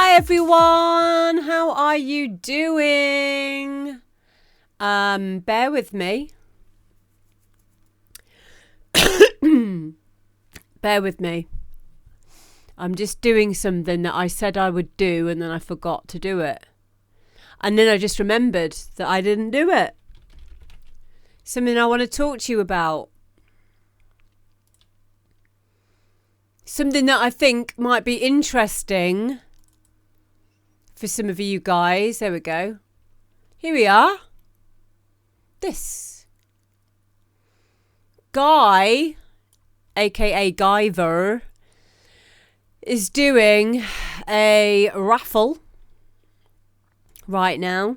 Hi everyone, how are you doing? Bear with me. Bear with me. I'm just doing something that I said I would do and then I forgot to do it. And then I just remembered that I didn't do it. Something I want to talk to you about. Something that I think might be interesting for some of you guys. There we go. Here we are. This. Guy, aka Guyver, is doing a raffle right now.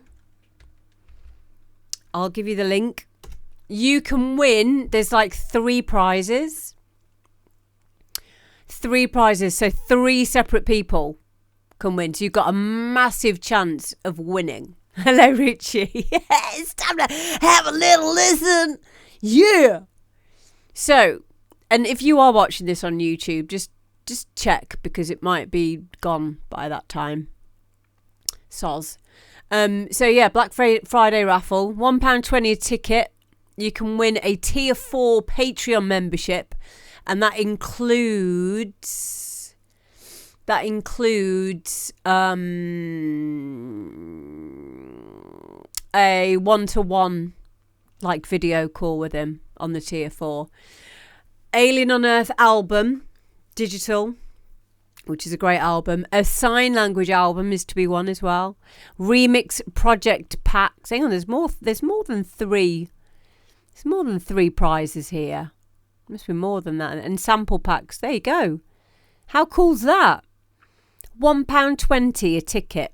I'll give you the link. You can win. There's like 3 prizes. 3 prizes. So 3 separate people can win. So you've got a massive chance of winning. Hello, Richie. It's time to have a little listen. Yeah. So, and if you are watching this on YouTube, just check because it might be gone by that time. Soz. So yeah, Black Friday raffle, £1.20 a ticket. You can win a tier 4 Patreon membership, and that includes a 1-to-1 like video call with him on the tier 4. Alien on Earth album, digital, which is a great album. A sign language album is to be won as well. Remix project packs. Hang on, there's more than 3. There's more than 3 prizes here. Must be more than that. And sample packs. There you go. How cool's that? £1.20 a ticket.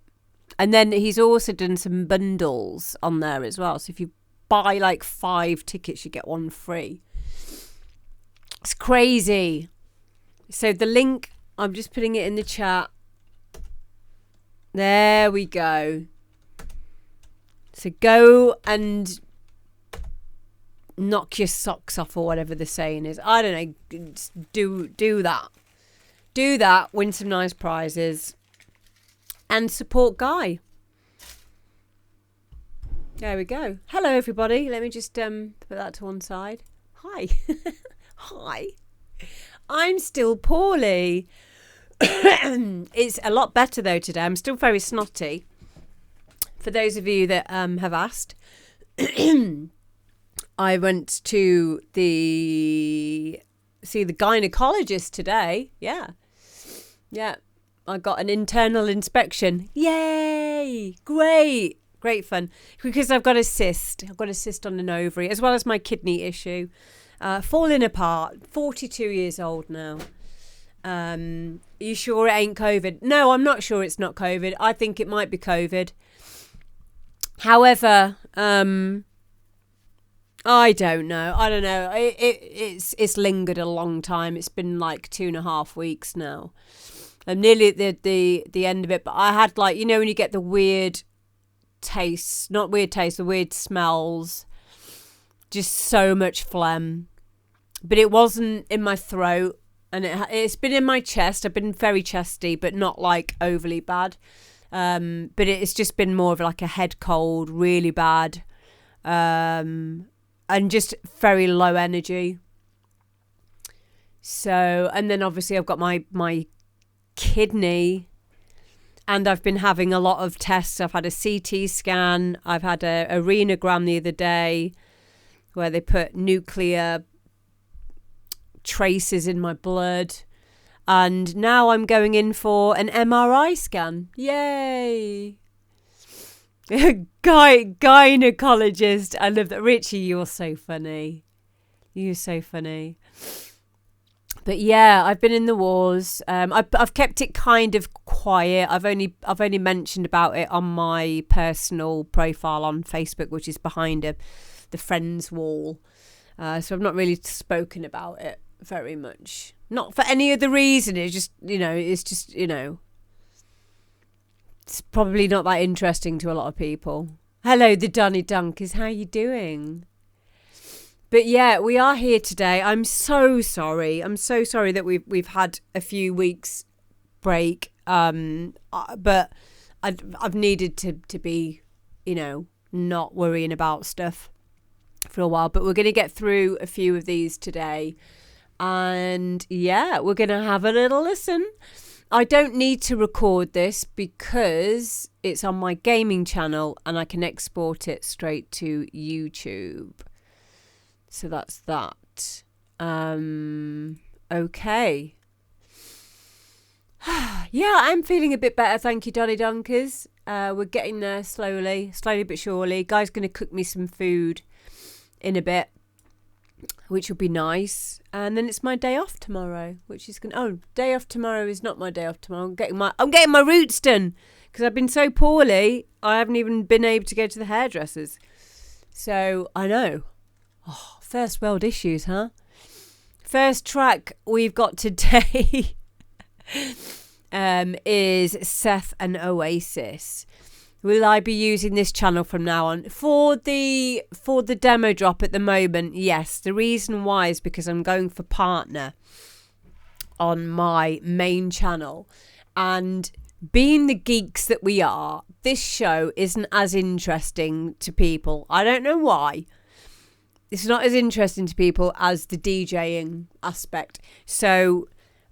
And then he's also done some bundles on there as well. So if you buy like 5 tickets, you get 1 free. It's crazy. So the link, I'm just putting it in the chat. There we go. So go and knock your socks off, or whatever the saying is. I don't know. Do that. Do that. Win some nice prizes. And support Guy. There we go. Hello, everybody. Let me just put that to one side. Hi. Hi. I'm still poorly. It's a lot better, though, today. I'm still very snotty. For those of you that have asked, I went to see the gynecologist today. Yeah. I got an internal inspection. Yay! Great fun. Because I've got a cyst. I've got a cyst on an ovary, as well as my kidney issue. Falling apart. 42 years old now. Are you sure it ain't COVID? No, I'm not sure it's not COVID. I think it might be COVID. However, I don't know. It's lingered a long time. It's been like 2.5 weeks now. I'm nearly at the end of it. But I had, like, you know, when you get the weird tastes, not weird tastes, the weird smells, just so much phlegm. But it wasn't in my throat, and it's been in my chest. I've been very chesty, but not like overly bad. But it's just been more of like a head cold, really bad. And just very low energy. So, and then obviously I've got my kidney, and I've been having a lot of tests. I've had a CT scan. I've had a renogram the other day where they put nuclear traces in my blood. And now I'm going in for an MRI scan. Yay! Gynecologist. I love that. Richie, you're so funny. You're so funny. But yeah, I've been in the wars. I've kept it kind of quiet. I've only mentioned about it on my personal profile on Facebook, which is behind the friends wall. So I've not really spoken about it very much. Not for any other reason. It's just, it's probably not that interesting to a lot of people. Hello, the Donny Dunkers. How you doing? But yeah, we are here today. I'm so sorry. I'm so sorry that we've had a few weeks break. But I've needed to be, not worrying about stuff for a while. But we're going to get through a few of these today. And yeah, we're going to have a little listen. I don't need to record this because it's on my gaming channel and I can export it straight to YouTube. So that's that. Okay. Yeah, I'm feeling a bit better. Thank you, Dolly Dunkers. We're getting there slowly but surely. Guy's going to cook me some food in a bit, which will be nice. And then it's my day off tomorrow, which is day off tomorrow is not my day off tomorrow. I'm getting my roots done because I've been so poorly. I haven't even been able to go to the hairdressers. So I know. Oh, first world issues, huh? First track we've got today is SETH and OASIS. Will I be using this channel from now on? For the demo drop at the moment, yes. The reason why is because I'm going for partner on my main channel. And being the geeks that we are, this show isn't as interesting to people. I don't know why. It's not as interesting to people as the DJing aspect. So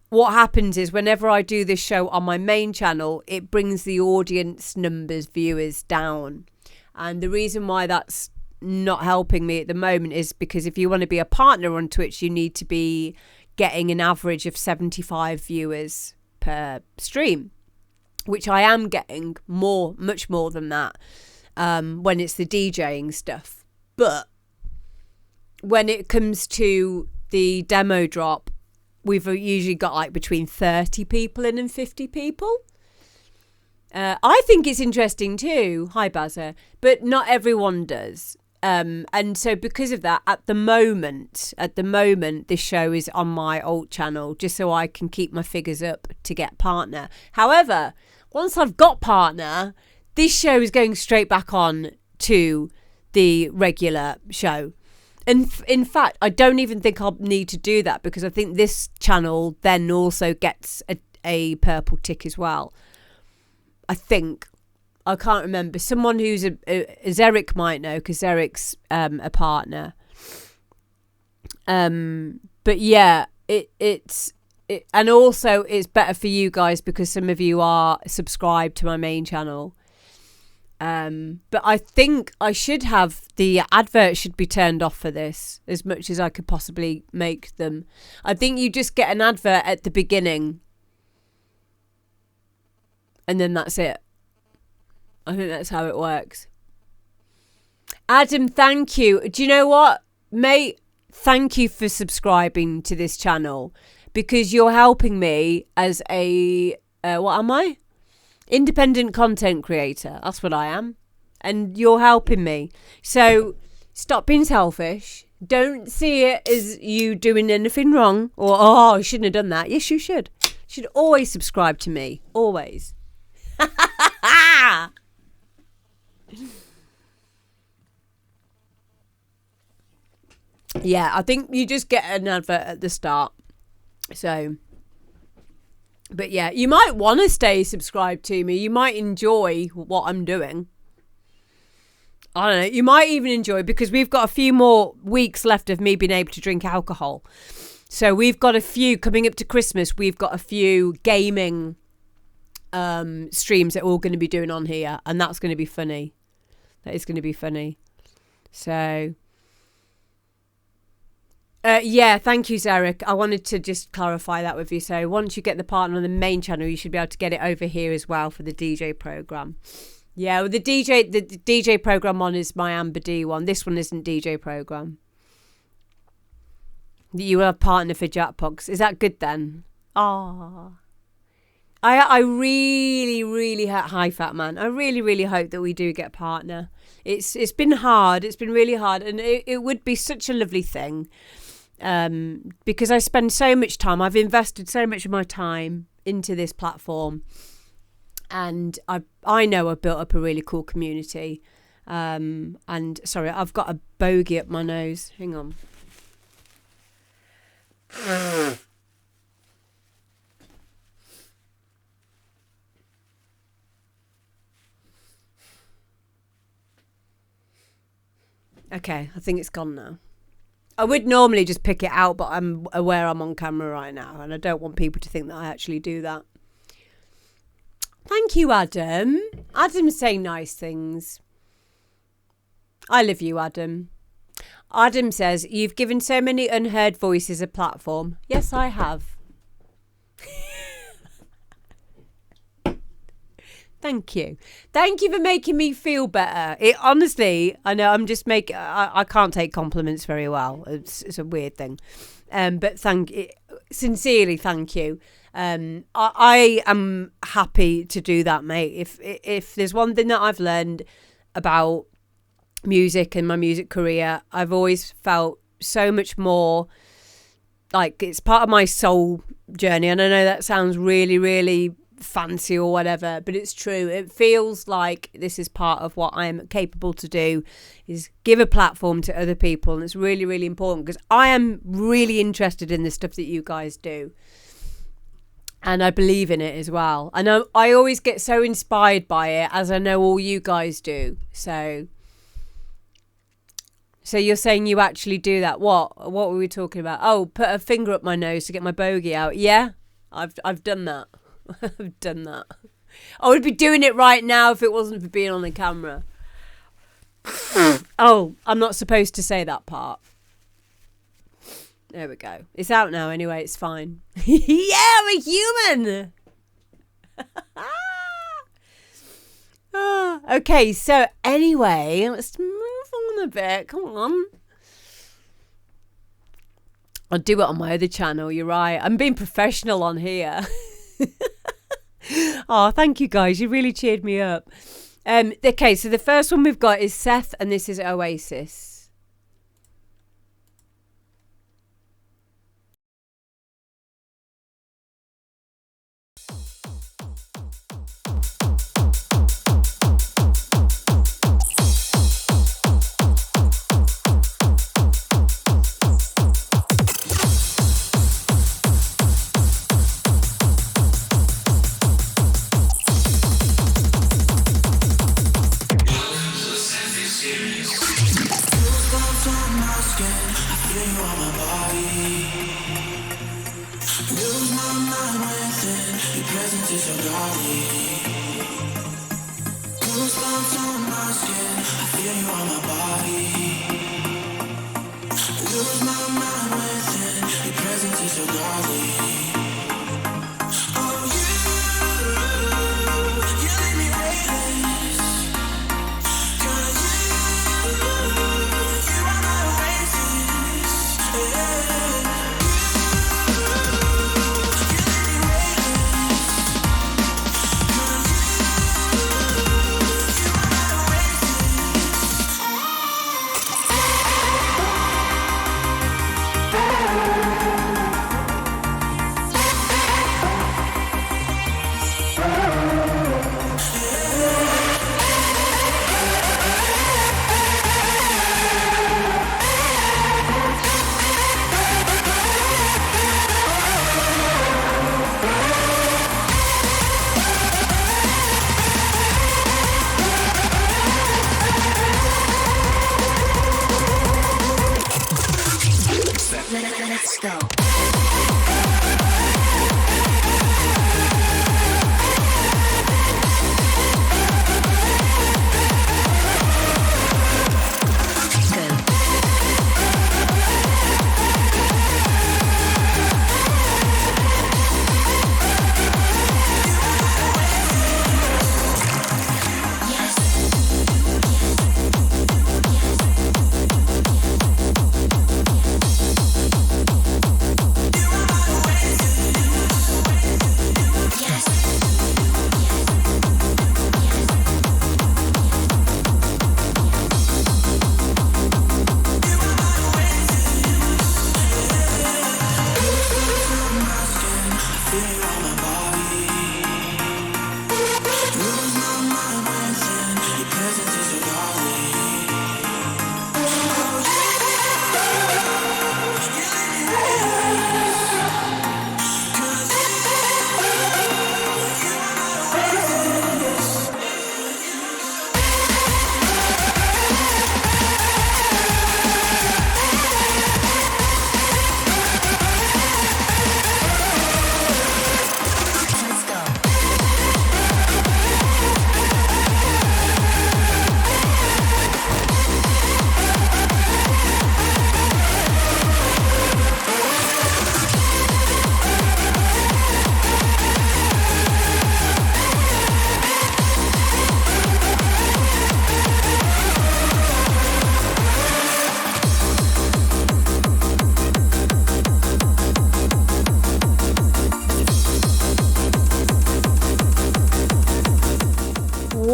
what happens is whenever I do this show on my main channel, it brings the audience numbers, viewers down. And the reason why that's not helping me at the moment is because if you want to be a partner on Twitch, you need to be getting an average of 75 viewers per stream, which I am getting much more than that when it's the DJing stuff. But when it comes to the demo drop, we've usually got like between 30 people in and 50 people. I think it's interesting too. Hi, Bazza. But not everyone does. And so because of that, at the moment, this show is on my alt channel just so I can keep my figures up to get partner. However, once I've got partner, this show is going straight back on to the regular show. And in fact, I don't even think I'll need to do that because I think this channel then also gets a purple tick as well. I think. I can't remember. Someone who's as Eric might know because Eric's a partner. But yeah, it's and also it's better for you guys because some of you are subscribed to my main channel. But I think I should have the advert should be turned off for this as much as I could possibly make them. I think you just get an advert at the beginning and then that's it. I think that's how it works. Adam, thank you. Do you know what, mate? Thank you for subscribing to this channel because you're helping me as a what am I? Independent content creator. That's what I am. And you're helping me. So stop being selfish. Don't see it as you doing anything wrong or, I shouldn't have done that. Yes, you should. You should always subscribe to me. Always. Yeah, I think you just get an advert at the start. So... But yeah, you might want to stay subscribed to me. You might enjoy what I'm doing. I don't know. You might even enjoy because we've got a few more weeks left of me being able to drink alcohol. So we've got a few coming up to Christmas. We've got a few gaming streams that we're all going to be doing on here. And that's going to be funny. That is going to be funny. So... yeah, thank you, Zarek. I wanted to just clarify that with you. So once you get the partner on the main channel, you should be able to get it over here as well for the DJ program. Yeah, well, the DJ program one is my Amber D one. This one isn't DJ program. You will have partner for Jackbox. Is that good then? Ah, I really hi Fat Man. I really hope that we do get a partner. It's been hard. It's been really hard, and it would be such a lovely thing. Because I spend so much time, I've invested so much of my time into this platform, and I know I've built up a really cool community. And sorry, I've got a bogey up my nose. Hang on. Okay, I think it's gone now. I would normally just pick it out, but I'm aware I'm on camera right now, and I don't want people to think that I actually do that. Thank you, Adam. Adam's saying nice things. I love you, Adam. Adam says, you've given so many unheard voices a platform. Yes, I have. Thank you. Thank you for making me feel better. It honestly, I know I'm just making, I can't take compliments very well. It's a weird thing. But sincerely, thank you. I am happy to do that, mate. If there's one thing that I've learned about music and my music career, I've always felt so much more like it's part of my soul journey. And I know that sounds really, really fancy or whatever, but it's true. It feels like this is part of what I'm capable to do, is give a platform to other people. And it's really, really important because I am really interested in the stuff that you guys do. And I believe in it as well. I know I always get so inspired by it, as I know all you guys do. So you're saying you actually do that? What were we talking about? Oh, put a finger up my nose to get my bogey out. Yeah, I've done that. I've done that. I would be doing it right now if it wasn't for being on the camera. Oh, I'm not supposed to say that part. There we go. It's out now anyway. It's fine. Yeah, I'm a human. Okay, so anyway, let's move on a bit. Come on. I'll do it on my other channel. You're right. I'm being professional on here. Oh, thank you guys. You really cheered me up. Okay, so the first one we've got is SETH, and this is OASIS.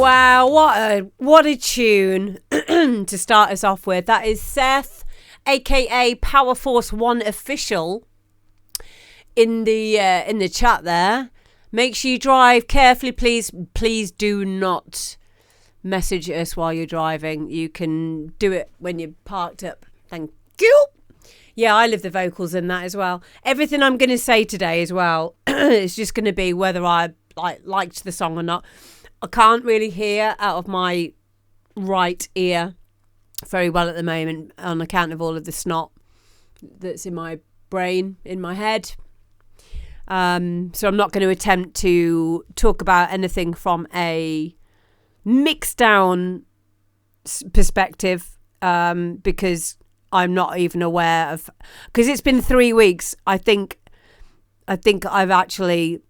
Wow, what a tune to start us off with. That is SETH, aka Power Force 1 official, in the chat there. Make sure you drive carefully, please. Please do not message us while you're driving. You can do it when you're parked up. Thank you. Yeah, I live the vocals in that as well. Everything I'm going to say today as well is just going to be whether I liked the song or not. I can't really hear out of my right ear very well at the moment on account of all of the snot that's in my brain, in my head. So I'm not going to attempt to talk about anything from a mixed down perspective because I'm not even aware of, because it's been 3 weeks. I think I've actually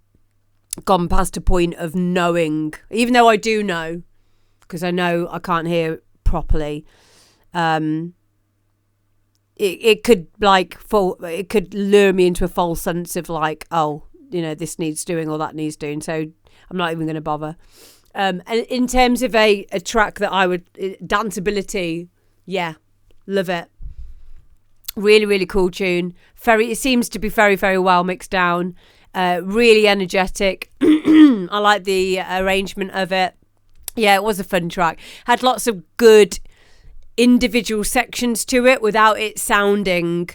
gone past a point of knowing, even though I do know, because I know I can't hear properly. It could it could lure me into a false sense of like, oh, you know, this needs doing or that needs doing. So I'm not even going to bother. And in terms of a track that I would, danceability, yeah, love it. Really, really cool tune. It seems to be very, very well mixed down. Really energetic. I like the arrangement of it. Yeah, it was a fun track. Had lots of good individual sections to it without it sounding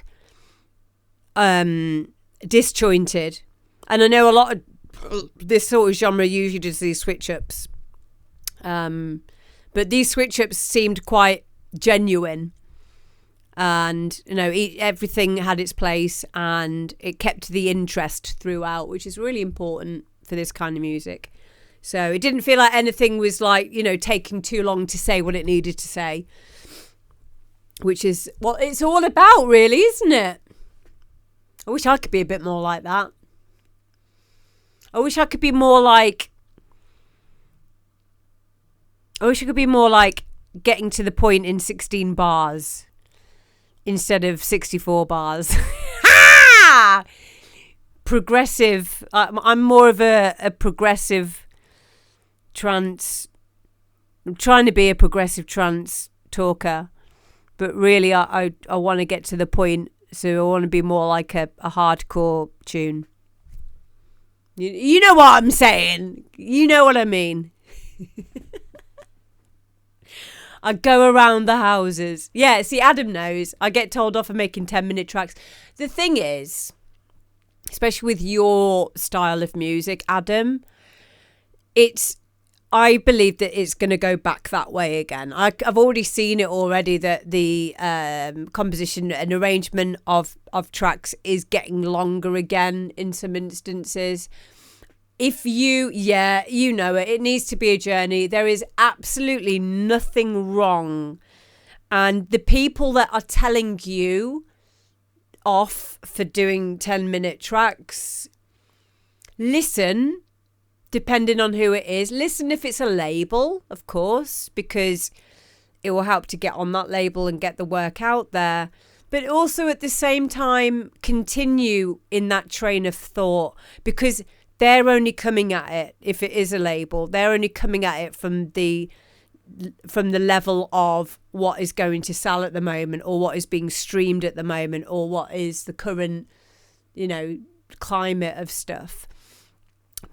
disjointed. And I know a lot of this sort of genre usually does these switch ups. But these switch ups seemed quite genuine. And, you know, everything had its place and it kept the interest throughout, which is really important for this kind of music. So it didn't feel like anything was like, you know, taking too long to say what it needed to say, which is what it's all about, really, isn't it? I wish I could be a bit more like that. I wish I could be more like getting to the point in 16 bars. Instead of 64 bars. Progressive. I'm more of a progressive trance. I'm trying to be a progressive trance talker. But really, I want to get to the point. So I want to be more like a hardcore tune. You know what I'm saying. You know what I mean. I go around the houses. Yeah, see, Adam knows. I get told off for making 10-minute tracks. The thing is, especially with your style of music, Adam, I believe that it's going to go back that way again. I've already seen it already, that the composition and arrangement of tracks is getting longer again in some instances. If you know it needs to be a journey. There is absolutely nothing wrong. And the people that are telling you off for doing 10-minute tracks, listen, depending on who it is. Listen if it's a label, of course, because it will help to get on that label and get the work out there. But also at the same time, continue in that train of thought, because they're only coming at it, if it is a label, they're only coming at it from the level of what is going to sell at the moment, or what is being streamed at the moment, or what is the current, you know, climate of stuff.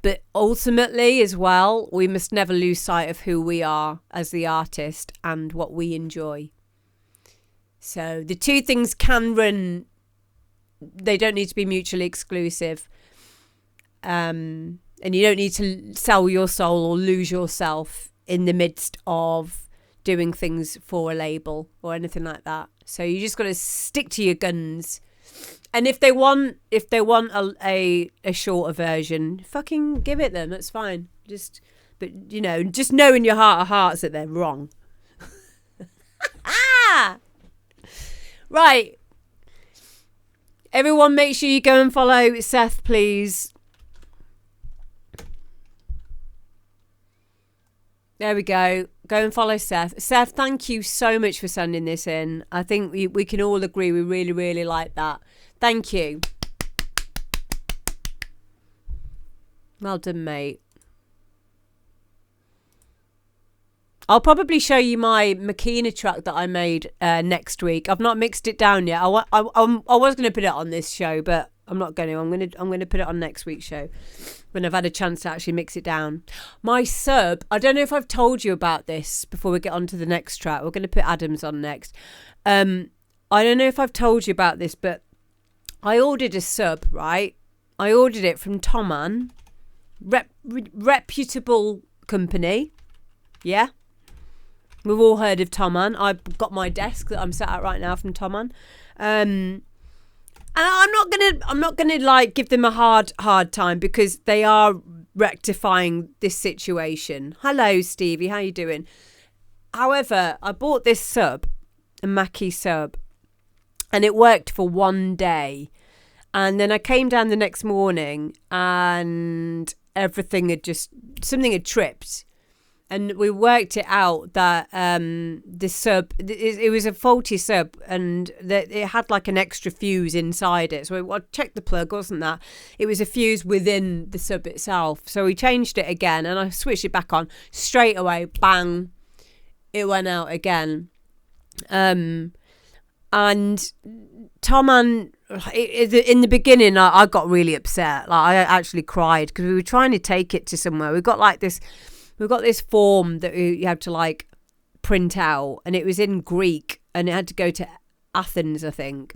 But ultimately as well, we must never lose sight of who we are as the artist and what we enjoy. So the two things can run, they don't need to be mutually exclusive. And you don't need to sell your soul or lose yourself in the midst of doing things for a label or anything like that. So you just got to stick to your guns. And if they want a shorter version, fucking give it them. That's fine. But you know, just know in your heart of hearts that they're wrong. Right. Everyone, make sure you go and follow SETH, please. There we go. Go and follow SETH. SETH, thank you so much for sending this in. I think we can all agree we really, really like that. Thank you. Well done, mate. I'll probably show you my Makina track that I made next week. I've not mixed it down yet. I was going to put it on this show, but I'm not going to. I'm going to put it on next week's show when I've had a chance to actually mix it down. My sub, I don't know if I've told you about this before we get on to the next track. We're going to put Adam's on next. I don't know if I've told you about this, but I ordered a sub, right? I ordered it from Toman, reputable company. Yeah. We've all heard of Toman. I've got my desk that I'm sat at right now from Toman. And I'm not gonna like give them a hard time because they are rectifying this situation. Hello, Stevie, how you doing? However, I bought this sub, a Mackie sub, and it worked for one day. And then I came down the next morning and something had tripped. And we worked it out that the sub, it was a faulty sub, and that it had like an extra fuse inside it. So I checked the plug, wasn't that? It was a fuse within the sub itself. So we changed it again, and I switched it back on straight away. Bang! It went out again. And Toman, in the beginning, I got really upset. Like I actually cried because we were trying to take it to somewhere. We've got this form that you have to like print out, and it was in Greek, and it had to go to Athens, I think,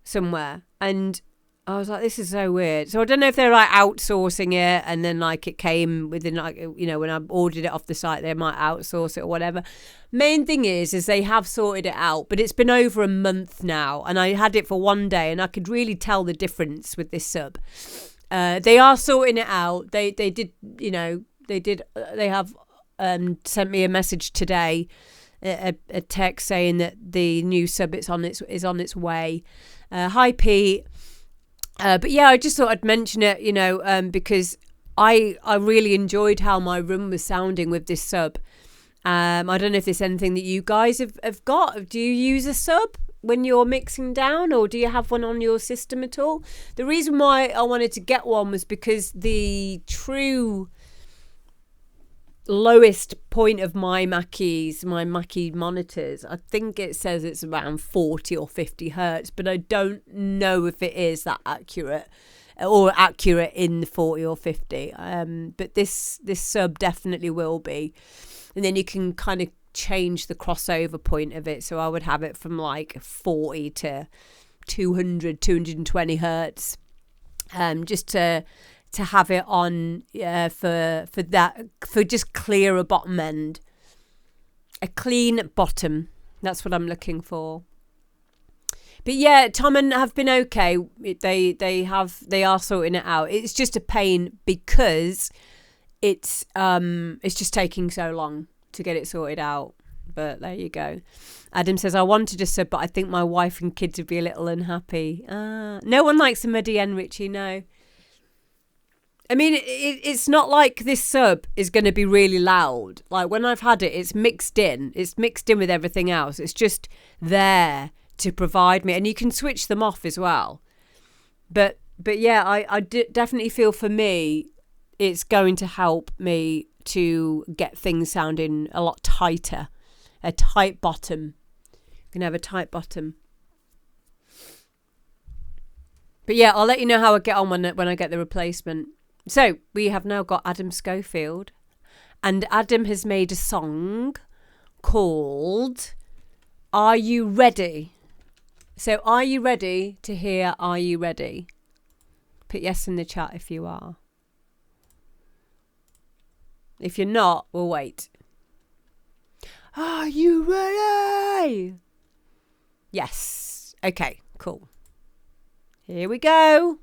somewhere. And I was like, this is so weird. So I don't know if they're like outsourcing it, and then like it came within like, you know, when I ordered it off the site, they might outsource it or whatever. Main thing is they have sorted it out, but it's been over a month now, and I had it for one day, and I could really tell the difference with this sub. They are sorting it out. They did, you know. They have sent me a message today, a text saying that the new sub is on its way. Hi Pete. But yeah, I just thought I'd mention it, you know, because I really enjoyed how my room was sounding with this sub. I don't know if there's anything that you guys have got. Do you use a sub when you're mixing down, or do you have one on your system at all? The reason why I wanted to get one was because the true lowest point of my Mackie monitors, I think it says it's around 40 or 50 hertz, but I don't know if it is that accurate in the 40 or 50. But this sub definitely will be, and then you can kind of change the crossover point of it. So I would have it from like 40 to 220 hertz, just to have it on for just clear a bottom end, a clean bottom. That's what I'm looking for. But yeah, Toman have been okay. They are sorting it out. It's just a pain because it's just taking so long to get it sorted out. But there you go. Adam says, I wanted a sub, but I think my wife and kids would be a little unhappy. No one likes a muddy end, Richie, no. I mean, it's not like this sub is going to be really loud. Like when I've had it, it's mixed in. It's mixed in with everything else. It's just there to provide me. And you can switch them off as well. But yeah, I definitely feel for me, it's going to help me to get things sounding a lot tighter. A tight bottom. You can have a tight bottom. But yeah, I'll let you know how I get on when I get the replacement. So we have now got Adam Scofield, and Adam has made a song called Are You Ready? So are you ready to hear Are You Ready? Put yes in the chat if you are. If you're not, we'll wait. Are you ready? Yes. Okay, cool. Here we go.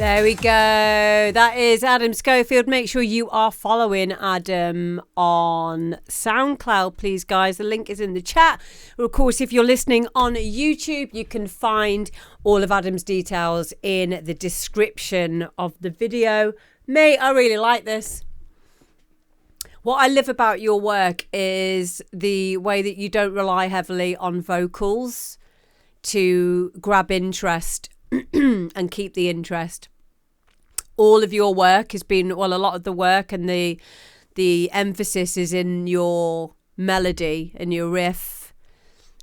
There we go. That is Adam Scofield. Make sure you are following Adam on SoundCloud, please, guys. The link is in the chat. Of course, if you're listening on YouTube, you can find all of Adam's details in the description of the video. Mate, I really like this. What I love about your work is the way that you don't rely heavily on vocals to grab interest and keep the interest. All of your work has been, well, a lot of the work and the emphasis is in your melody and your riff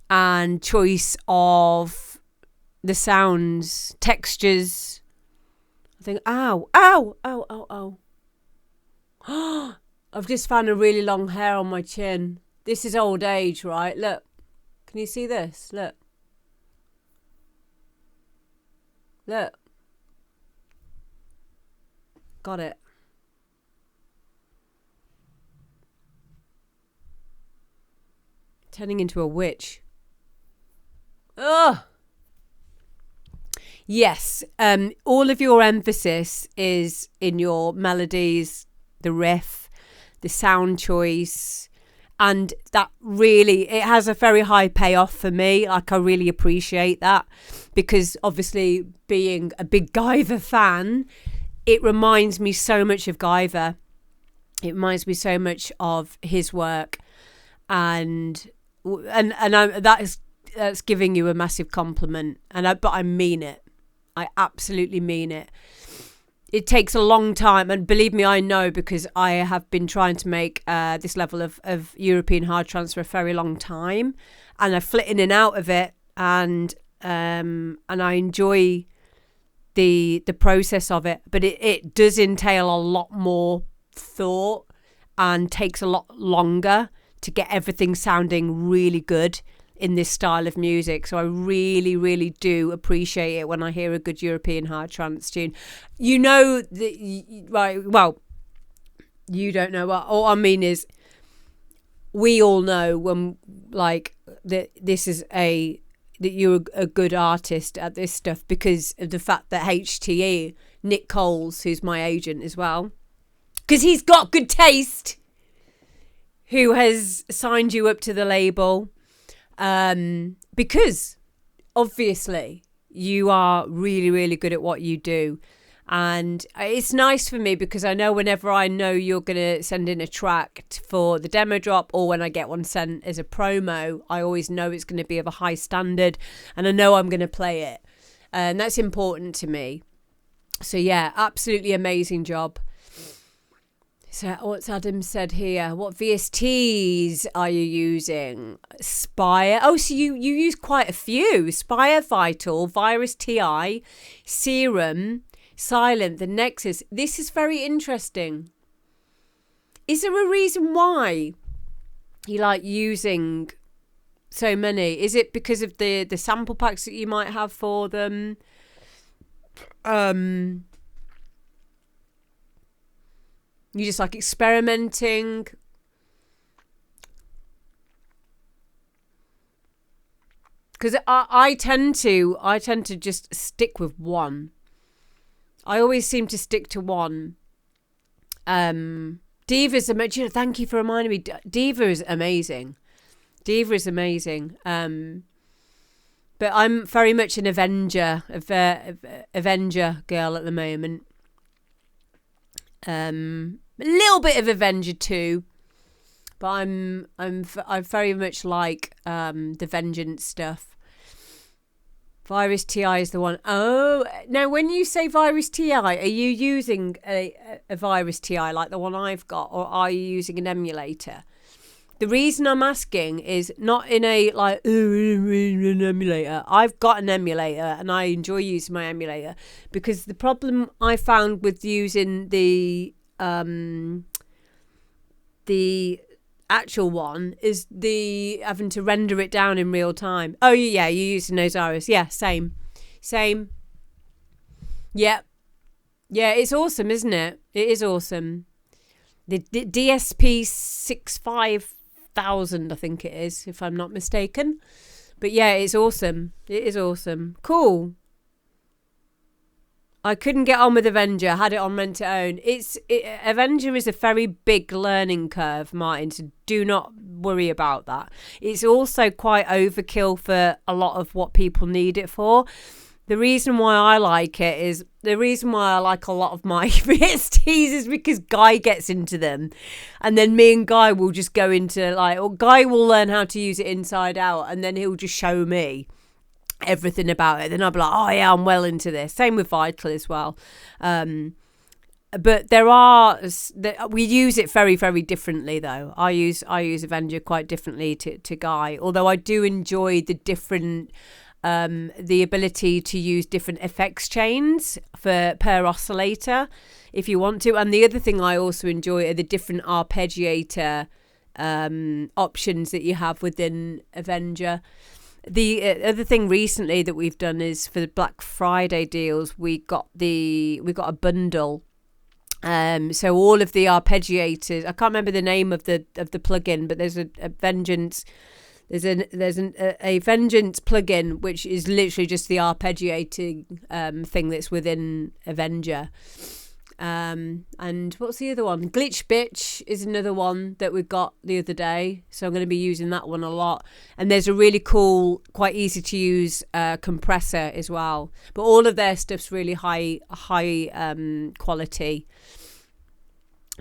and choice of the sounds, textures. I think, ow, ow, ow, ow, ow. I've just found a really long hair on my chin. This is old age, right? Look. Can you see this? Look. Look. Got it. Turning into a witch. Ugh. Yes. All of your emphasis is in your melodies, the riff, the sound choice, and that really, it has a very high payoff for me. Like, I really appreciate that, because obviously being a big Guyver fan, it reminds me so much of Guyver. It reminds me so much of his work, and that's giving you a massive compliment. But I mean it. I absolutely mean it. It takes a long time, and believe me, I know, because I have been trying to make this level of European hard trance for a very long time, and I flit in and out of it, and I enjoy the process of it, but it does entail a lot more thought and takes a lot longer to get everything sounding really good in this style of music. So I really, really do appreciate it when I hear a good European hard trance tune. You know, right? Well, you don't know. All I mean is, we all know when, like, that you're a good artist at this stuff, because of the fact that HTE, Nick Coles, who's my agent as well, because he's got good taste, who has signed you up to the label. Because obviously you are really, really good at what you do. And it's nice for me, because I know whenever I know you're going to send in a track for the demo drop, or when I get one sent as a promo, I always know it's going to be of a high standard, and I know I'm going to play it. And that's important to me. So yeah, absolutely amazing job. So what's Adam said here? What VSTs are you using? Spire. Oh, so you use quite a few. Spire, Vital, Virus TI, Serum, Silent, the Nexus. This is very interesting. Is there a reason why you like using so many? Is it because of the sample packs that you might have for them? You just like experimenting? Because I tend to just stick with one. I always seem to stick to one. Diva's amazing. Thank you for reminding me. Diva is amazing. Diva is amazing. But I'm very much an Avenger girl at the moment. A little bit of Avenger too, but I very much like the Vengeance stuff. Virus TI is the one. Oh, now when you say Virus TI, are you using a Virus TI like the one I've got, or are you using an emulator? The reason I'm asking is not in a like an emulator. I've got an emulator and I enjoy using my emulator, because the problem I found with using the actual one is the having to render it down in real time. Oh yeah, you're using Osiris. Yeah, same. Yeah, it's awesome, isn't it? It is awesome. The DSP 65000, I think it is, if I'm not mistaken. But yeah, it's awesome. It is awesome. Cool. I couldn't get on with Avenger. Had it on rent to own. Avenger is a very big learning curve, Martin. So do not worry about that. It's also quite overkill for a lot of what people need it for. The reason why I like it is the reason why I like a lot of my VSTs is because Guy gets into them, and then me and Guy will just go into or Guy will learn how to use it inside out, and then he'll just show me everything about it. Then I'll be like, oh yeah, I'm well into this. Same with Vital as well. But we use it very, very differently though. I use Avenger quite differently to Guy, although I do enjoy the different the ability to use different effects chains per oscillator if you want to. And the other thing I also enjoy are the different arpeggiator options that you have within Avenger. The other thing recently that we've done is for the Black Friday deals, we got a bundle. So all of the arpeggiators, I can't remember the name of the plugin, but there's a Vengeance. There's a Vengeance plugin which is literally just the arpeggiating thing that's within Avenger. And what's the other one? Glitch Bitch is another one that we got the other day, so I'm going to be using that one a lot. And there's a really cool, quite easy to use compressor as well. But all of their stuff's really high quality.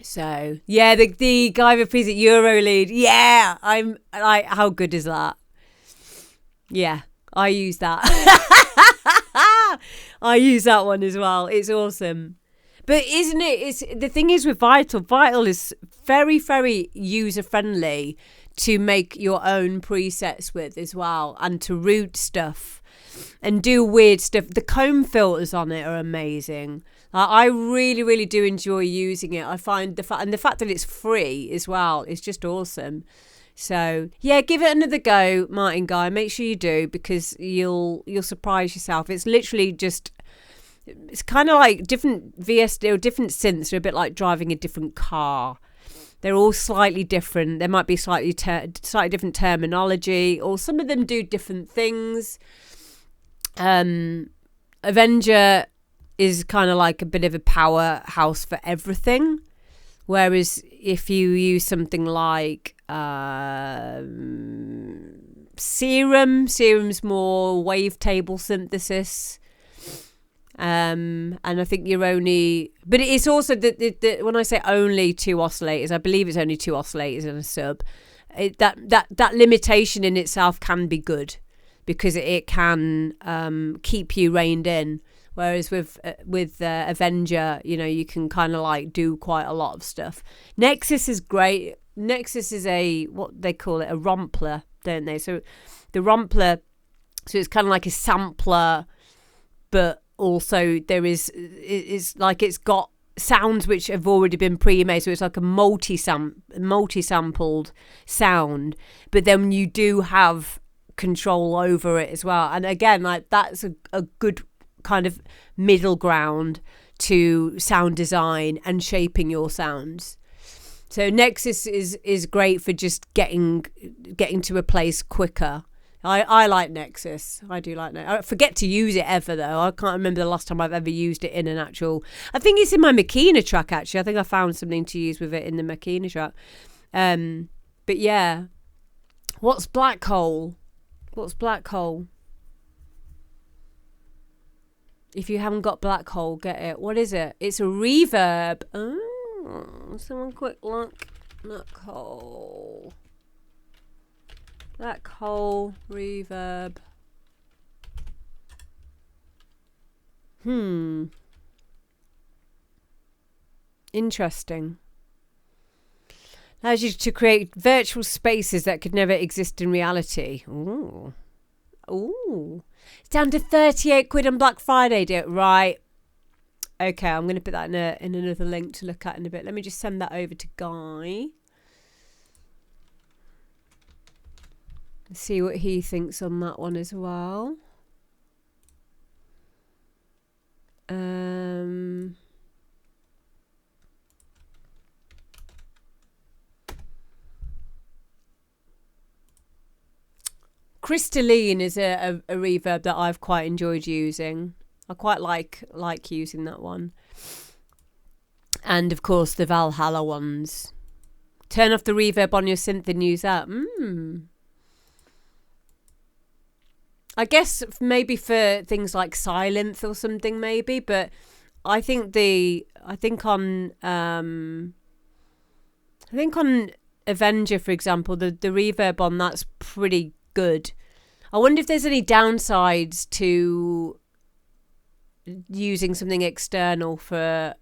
So yeah, the guy with at Eurolead, yeah, I'm like, how good is that? Yeah, I use that. I use that one as well. It's awesome. But isn't it? It's the thing is with Vital. Vital is very, very user friendly to make your own presets with as well, and to route stuff and do weird stuff. The comb filters on it are amazing. I really, really do enjoy using it. I find the fact that it's free as well is just awesome. So yeah, give it another go, Martin Guy. Make sure you do, because you'll surprise yourself. It's literally just. It's kind of like different VST or different synths are a bit like driving a different car. They're all slightly different. There might be slightly different terminology, or some of them do different things. Avenger is kind of like a bit of a powerhouse for everything, whereas if you use something like Serum's more wavetable synthesis. And I think you're only, but it's also the when I say only 2 oscillators, I believe it's only 2 oscillators and a sub. That limitation in itself can be good, because it can keep you reined in. Whereas with Avenger, you can kind of like do quite a lot of stuff. Nexus is great. Nexus is what they call it, a rompler, don't they? So the rompler, so it's kind of like a sampler, but also it's like it's got sounds which have already been pre-made, so it's like a multi-sampled sound, but then you do have control over it as well. And again, like that's a good kind of middle ground to sound design and shaping your sounds. So Nexus is great for just getting to a place quicker. I like Nexus. I do like Nexus. I forget to use it ever, though. I can't remember the last time I've ever used it in an actual... I think it's in my Makina track, actually. I think I found something to use with it in the Makina track. But yeah. What's Black Hole? What's Black Hole? If you haven't got Black Hole, get it. What is it? It's a reverb. Oh, someone quick look. Black Hole. Black Hole reverb. Interesting. Allows you to create virtual spaces that could never exist in reality. Ooh. It's down to 38 quid on Black Friday, dear. Right. Okay, I'm going to put that in another link to look at in a bit. Let me just send that over to Guy. See what he thinks on that one as well. Crystalline is a reverb that I've quite enjoyed using. I quite like using that one. And of course the Valhalla ones. Turn off the reverb on your synth and use that. I guess maybe for things like Silence or something, maybe, but I think on Avenger, for example, the reverb on that's pretty good. I wonder if there's any downsides to using something external for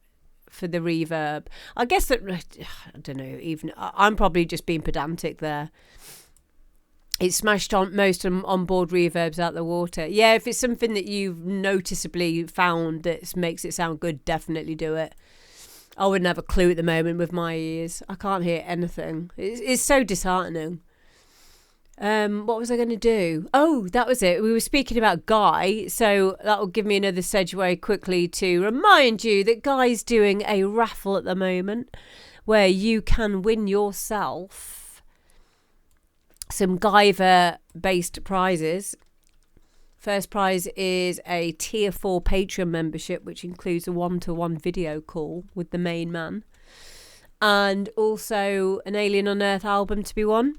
the reverb. I guess that, I don't know, even I'm probably just being pedantic there. It smashed on most onboard reverbs out the water. Yeah, if it's something that you've noticeably found that makes it sound good, definitely do it. I wouldn't have a clue at the moment with my ears. I can't hear anything. It's so disheartening. What was I going to do? Oh, that was it. We were speaking about Guy, so that will give me another segue quickly to remind you that Guy's doing a raffle at the moment where you can win yourself some Guyver-based prizes. First prize is a Tier 4 Patreon membership, which includes a one-to-one video call with the main man. And also an Alien on Earth album to be won.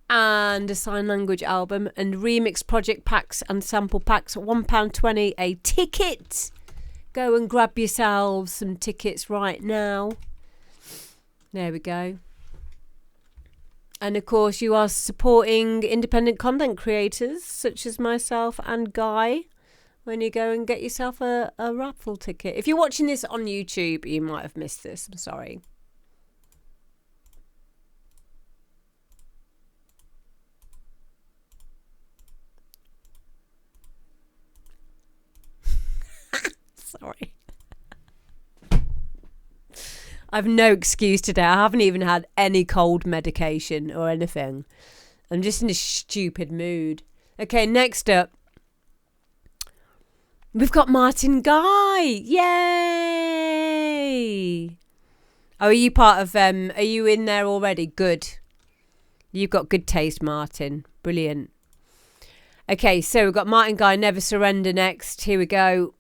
And a sign language album. And remix project packs and sample packs at £1.20 a ticket. Go and grab yourselves some tickets right now. There we go. And of course, you are supporting independent content creators such as myself and Guy when you go and get yourself a raffle ticket. If you're watching this on YouTube, you might have missed this. I'm sorry. Sorry. I've no excuse today. I haven't even had any cold medication or anything. I'm just in a stupid mood. Okay, next up. We've got Martin Guy. Yay! Oh, are you part of are you in there already? Good. You've got good taste, Martin. Brilliant. Okay, so we've got Martin Guy, Never Surrender next. Here we go.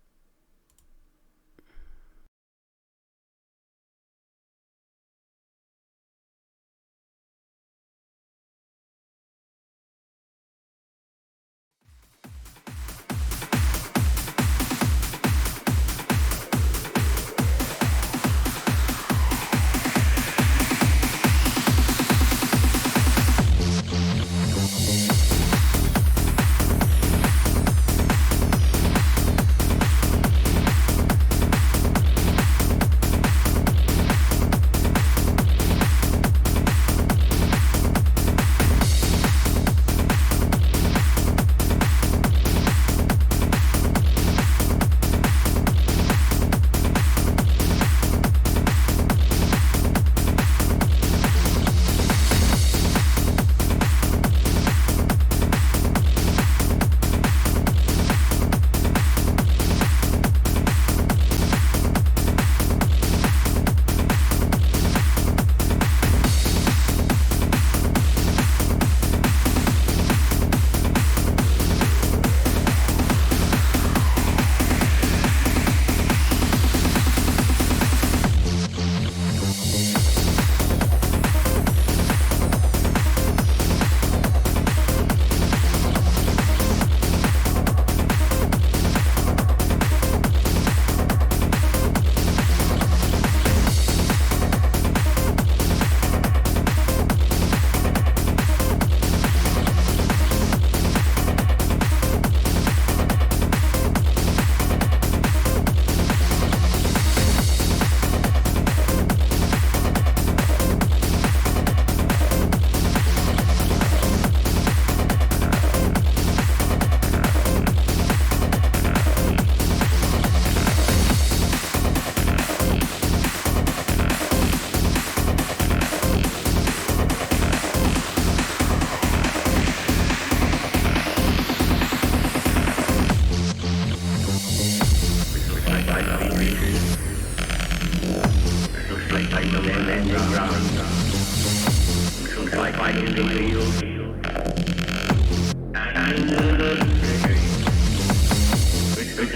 Whatever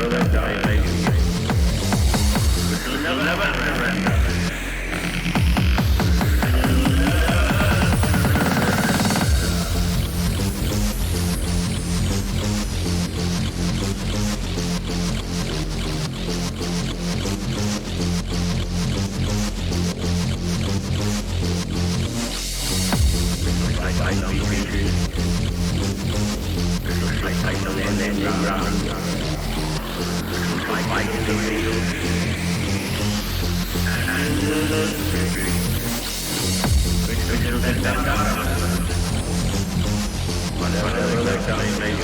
the time may be, we shall never surrender. Whatever the time may be,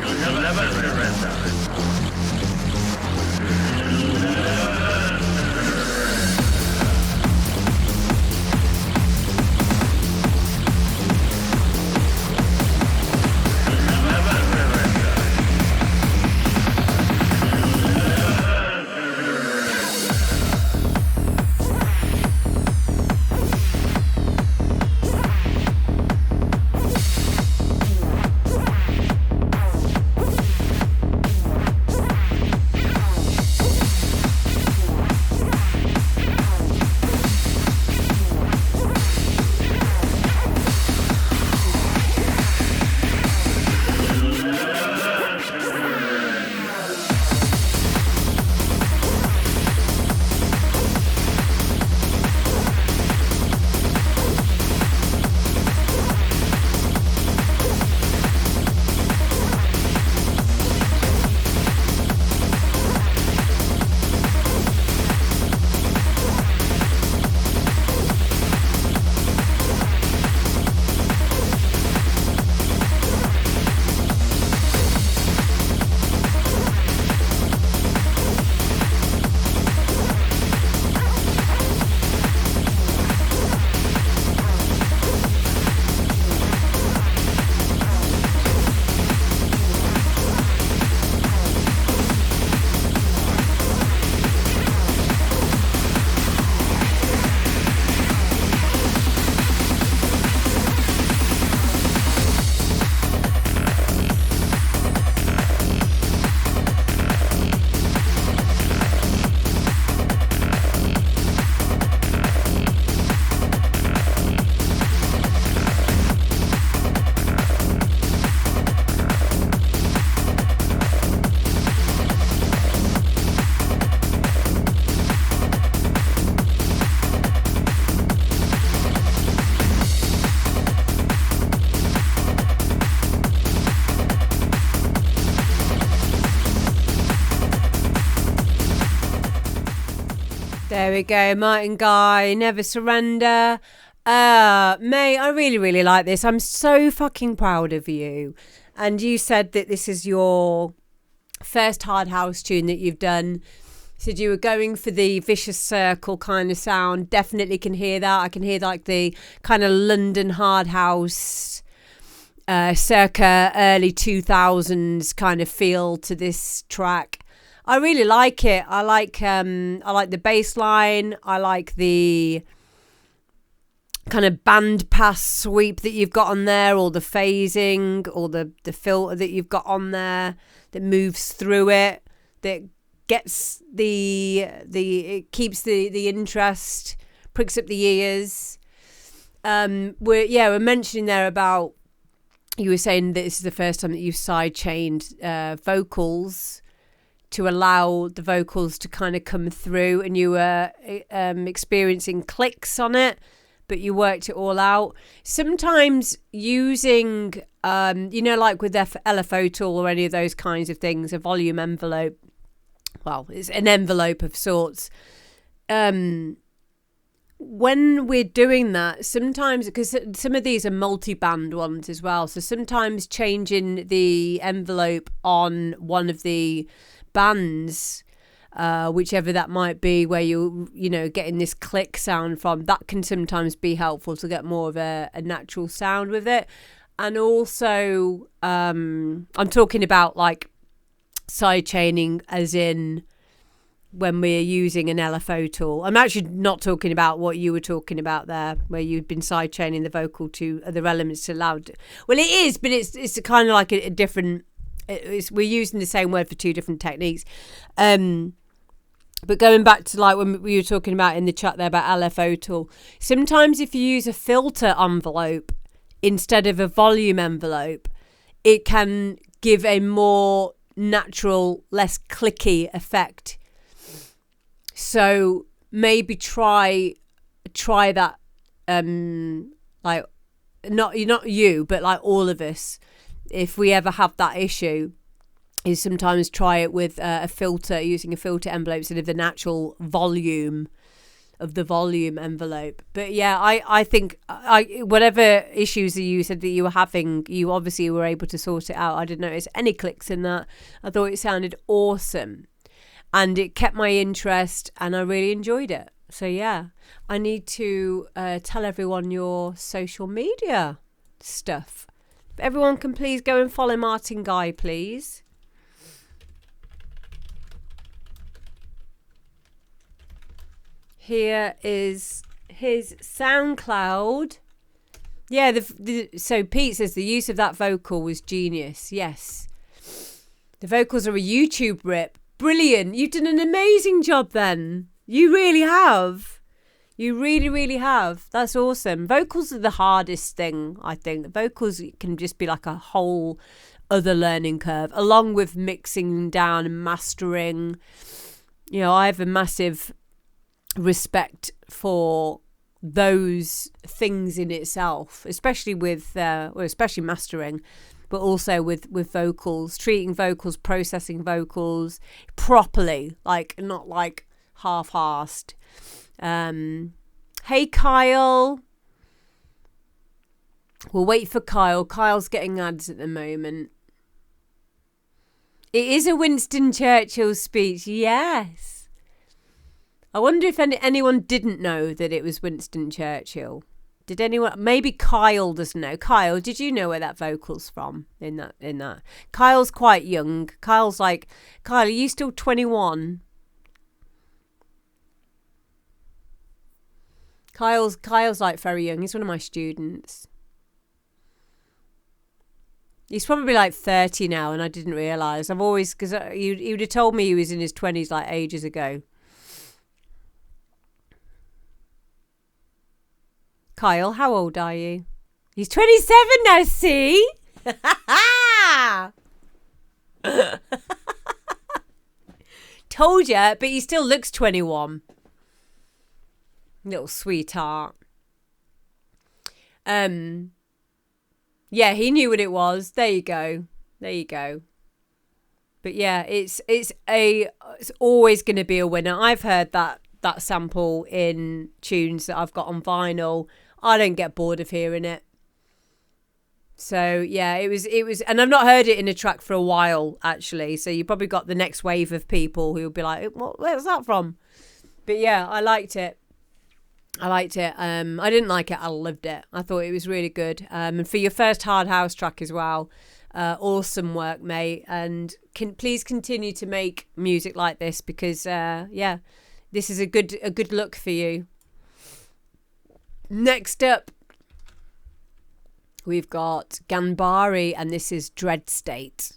we shall never surrender. There we go, Martin Guy, Never Surrender. May, I really, really like this. I'm so fucking proud of you. And you said that this is your first hard house tune that you've done. You said you were going for the Vicious Circle kind of sound. Definitely can hear that. I can hear like the kind of London hard house, circa early 2000s kind of feel to this track. I really like it. I like the bass line. I like the kind of band pass sweep that you've got on there, or the phasing, or the filter that you've got on there that moves through it, that gets it keeps the interest, pricks up the ears. We're mentioning there about, you were saying that this is the first time that you've side-chained vocals to allow the vocals to kind of come through, and you were experiencing clicks on it, but you worked it all out. Sometimes using, like with LFO or any of those kinds of things, a volume envelope, well, it's an envelope of sorts. When we're doing that, sometimes, because some of these are multi-band ones as well, so sometimes changing the envelope on one of the bands, whichever that might be, where you getting this click sound from, that can sometimes be helpful to get more of a natural sound with it. And also I'm talking about like side chaining as in when we're using an LFO tool. I'm actually not talking about what you were talking about there, where you'd been sidechaining the vocal to other elements to loud. Well, it is, but it's kind of like a different. We're using the same word for two different techniques. But going back to like when we were talking about in the chat there about LFO tool, sometimes if you use a filter envelope instead of a volume envelope, it can give a more natural, less clicky effect. So maybe try that. Like not you, but like all of us, if we ever have that issue, is sometimes try it with a filter, using a filter envelope instead of the natural volume of the volume envelope. But yeah, I think whatever issues you said that you were having, you obviously were able to sort it out. I didn't notice any clicks in that. I thought it sounded awesome and it kept my interest and I really enjoyed it. So yeah, I need to tell everyone your social media stuff. If everyone can please go and follow Martin Guy, please. Here is his SoundCloud. Yeah, so Pete says the use of that vocal was genius. Yes. The vocals are a YouTube rip. Brilliant. You've done an amazing job then. You really have. You really, really have. That's awesome. Vocals are the hardest thing, I think. The vocals can just be like a whole other learning curve, along with mixing down and mastering. You know, I have a massive respect for those things in itself, especially with especially mastering, but also with vocals, treating vocals, processing vocals properly, like not like half-assed. Hey Kyle, we'll wait for Kyle's getting ads at the moment. It is a Winston Churchill speech, yes. I wonder if anyone didn't know that it was Winston Churchill. Did anyone? Maybe Kyle doesn't know. Kyle, did you know where that vocal's from in that? Kyle's quite young. Kyle, are you still 21? Kyle's like very young. He's one of my students. He's probably like 30 now, and I didn't realise. I've always, because you would have told me he was in his 20s like ages ago. Kyle, how old are you? He's 27 now, see? Told ya, but he still looks 21. Little sweetheart. Yeah, he knew what it was. There you go. But yeah, it's always going to be a winner. I've heard that sample in tunes that I've got on vinyl. I don't get bored of hearing it. So yeah, it was, and I've not heard it in a track for a while actually. So you probably got the next wave of people who'll be like, where's that from? But yeah, I liked it. I didn't like it. I loved it. I thought it was really good. And for your first hard house track as well, awesome work, mate. And please continue to make music like this because yeah, this is a good look for you. Next up, we've got Ghanbari, and this is Dreadstate.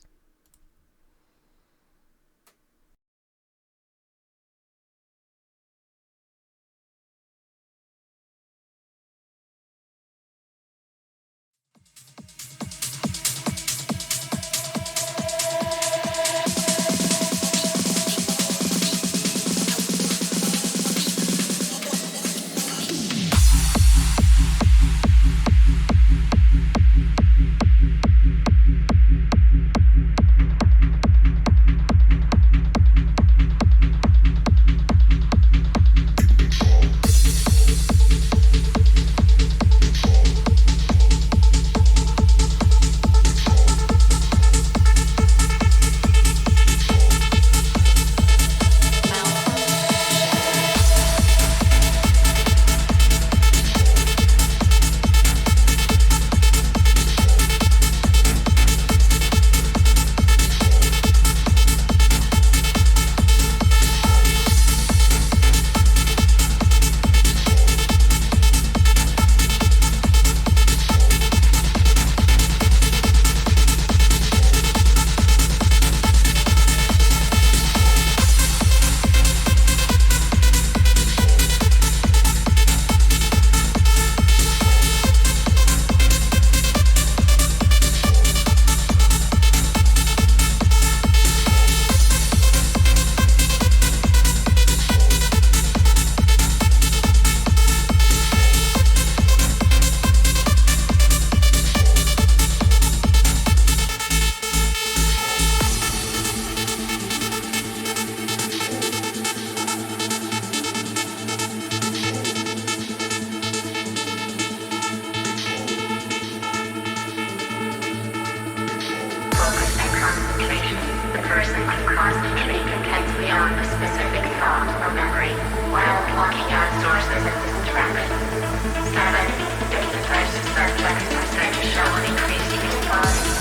person can concentrate intensely on a specific thought or memory while blocking out sources of distraction. 7. Hypnotized subjects are said to show an increasing body.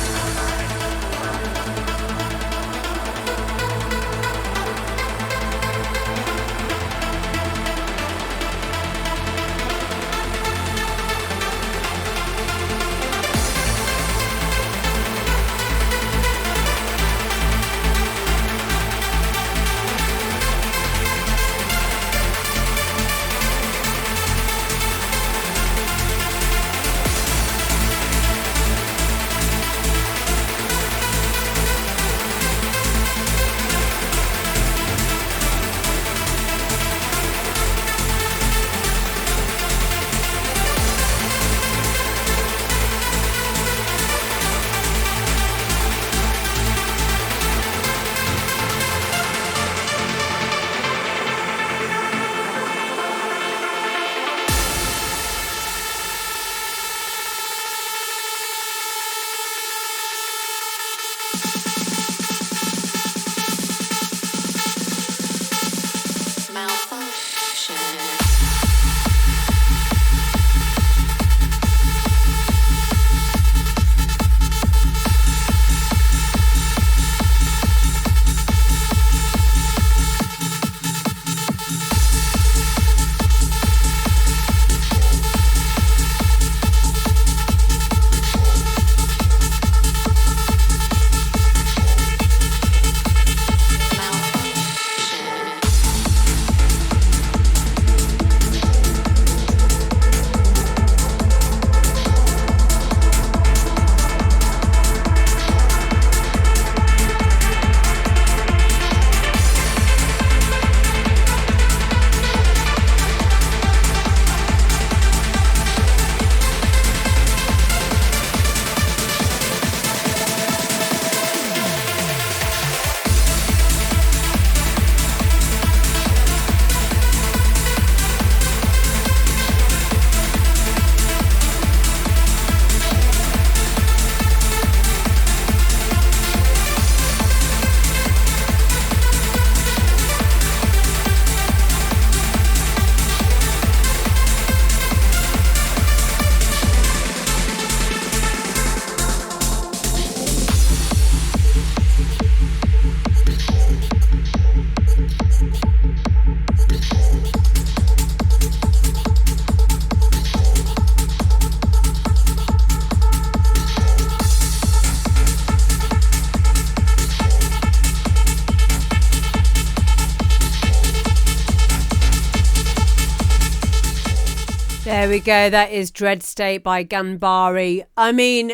There we go. That is Dreadstate by Ghanbari. I mean,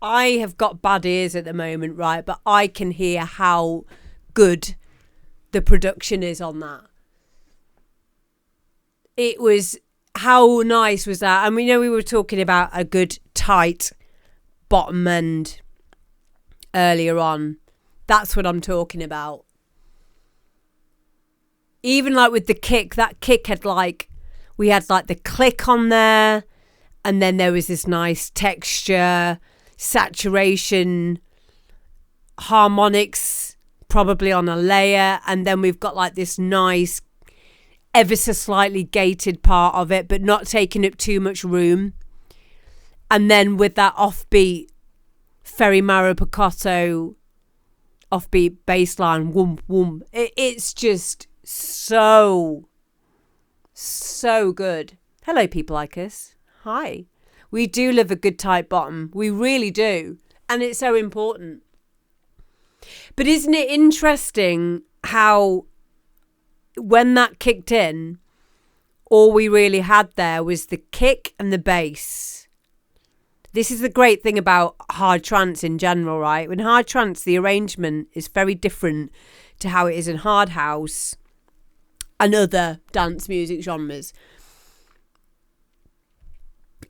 I have got bad ears at the moment, right? But I can hear how good the production is on that. It was, how nice was that? And we know we were talking about a good tight bottom end earlier on. That's what I'm talking about. Even like with the kick, that kick had like, we had like the click on there, and then there was this nice texture, saturation, harmonics probably on a layer, and then we've got like this nice ever so slightly gated part of it, but not taking up too much room. And then with that offbeat Ferry Maro Picotto offbeat bass line, whoom whoom, it's just so good. Hello, people like us. Hi. We do live a good tight bottom. We really do. And it's so important. But isn't it interesting how when that kicked in, all we really had there was the kick and the bass. This is the great thing about hard trance in general, right? In hard trance, the arrangement is very different to how it is in hard house and other dance music genres.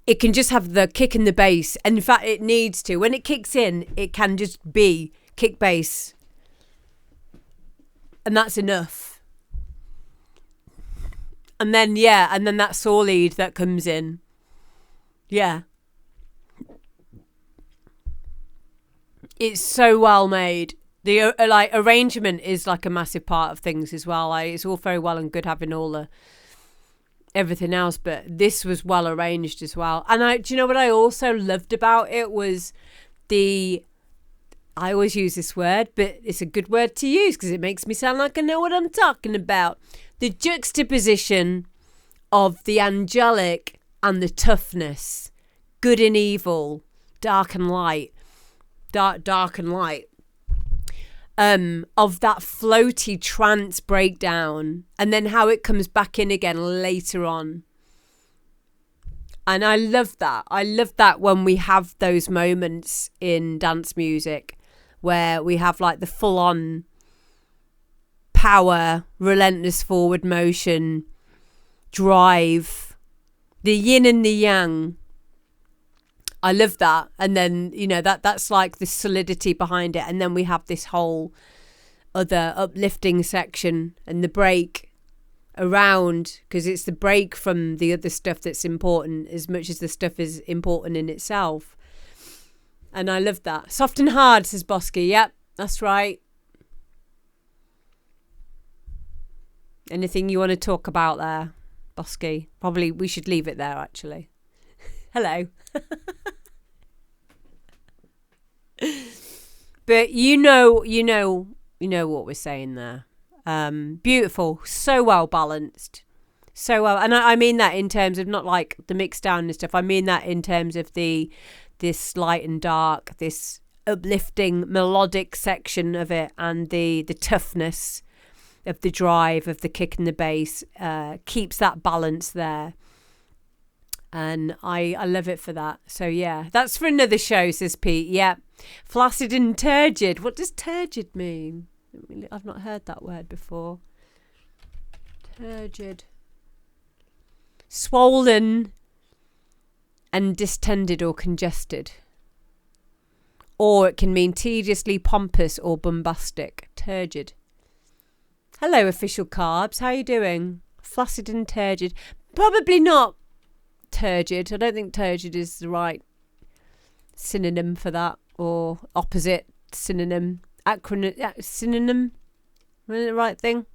It can just have the kick and the bass. And in fact, it needs to. When it kicks in, it can just be kick bass. And that's enough. And then, yeah, and then that saw lead that comes in. Yeah. It's so well made. The like arrangement is like a massive part of things as well. Like, it's all very well and good having all the everything else, but this was well arranged as well. And do you know what I also loved about it was I always use this word, but it's a good word to use because it makes me sound like I know what I'm talking about. The juxtaposition of the angelic and the toughness, good and evil, dark and light, dark and light. Of that floaty trance breakdown, and then how it comes back in again later on. And I love that. I love that when we have those moments in dance music where we have like the full on power, relentless forward motion, drive, the yin and the yang. I love that. And then, you know, that's like the solidity behind it. And then we have this whole other uplifting section and the break around, because it's the break from the other stuff that's important as much as the stuff is important in itself. And I love that. Soft and hard, says Bosky. Yep, that's right. Anything you want to talk about there, Bosky? Probably we should leave it there, actually. Hello. But you know what we're saying there. Beautiful, so well balanced, so well, and I mean that in terms of not like the mix down and stuff. I mean that in terms of this light and dark, this uplifting melodic section of it, and the toughness of the drive of the kick and the bass keeps that balance there. And I love it for that. So yeah, that's for another show, says Pete. Yeah. Flaccid and turgid. What does turgid mean? I've not heard that word before. Turgid. Swollen and distended or congested. Or it can mean tediously pompous or bombastic. Turgid. Hello, official carbs. How are you doing? Flaccid and turgid. Probably not turgid. I don't think turgid is the right synonym for that, or opposite synonym. Synonym. Is the right thing?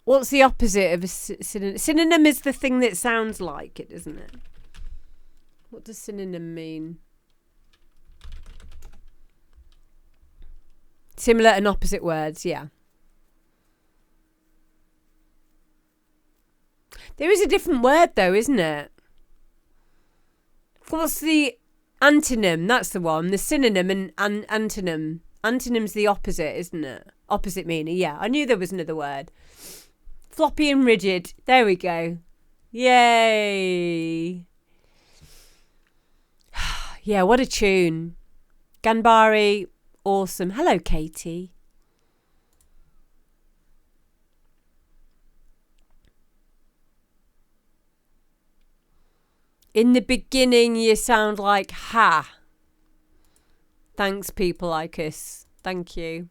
What's the opposite of a synonym? Synonym is the thing that sounds like it, isn't it? What does synonym mean? Similar and opposite words, yeah. There is a different word though, isn't it? What's the antonym? That's the one. The synonym and antonym. Antonym's the opposite, isn't it? Opposite meaning, yeah. I knew there was another word. Floppy and rigid. There we go. Yay. Yeah, what a tune. Ghanbari, awesome. Hello, Katie. In the beginning, you sound like ha. Thanks, people like us. Thank you.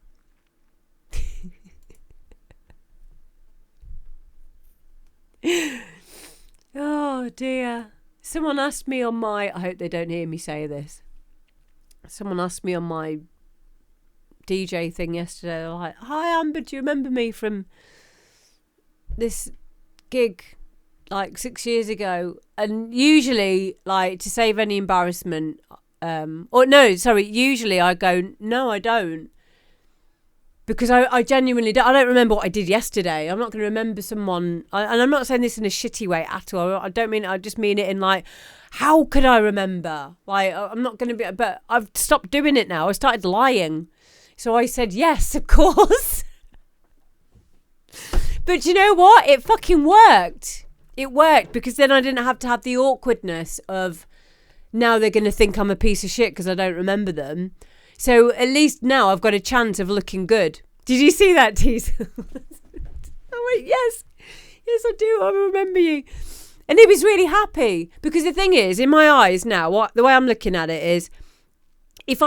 Oh, dear. Someone asked me on my... I hope they don't hear me say this. Someone asked me on my DJ thing yesterday. They're like, hi, Amber, do you remember me from this gig like 6 years ago? And usually, like, to save any embarrassment, usually I go, no, I don't. Because I genuinely don't. I don't remember what I did yesterday. I'm not going to remember someone. And I'm not saying this in a shitty way at all. I don't mean it. I just mean it in like, how could I remember? Like, I'm not going to be, but I've stopped doing it now. I started lying. So I said, yes, of course. But you know what? It fucking worked. It worked because then I didn't have to have the awkwardness of now they're going to think I'm a piece of shit because I don't remember them. So at least now I've got a chance of looking good. Did you see that, Tease? Oh, wait, yes. Yes, I do. I remember you. And he was really happy because the thing is, in my eyes now, the way I'm looking at it is, if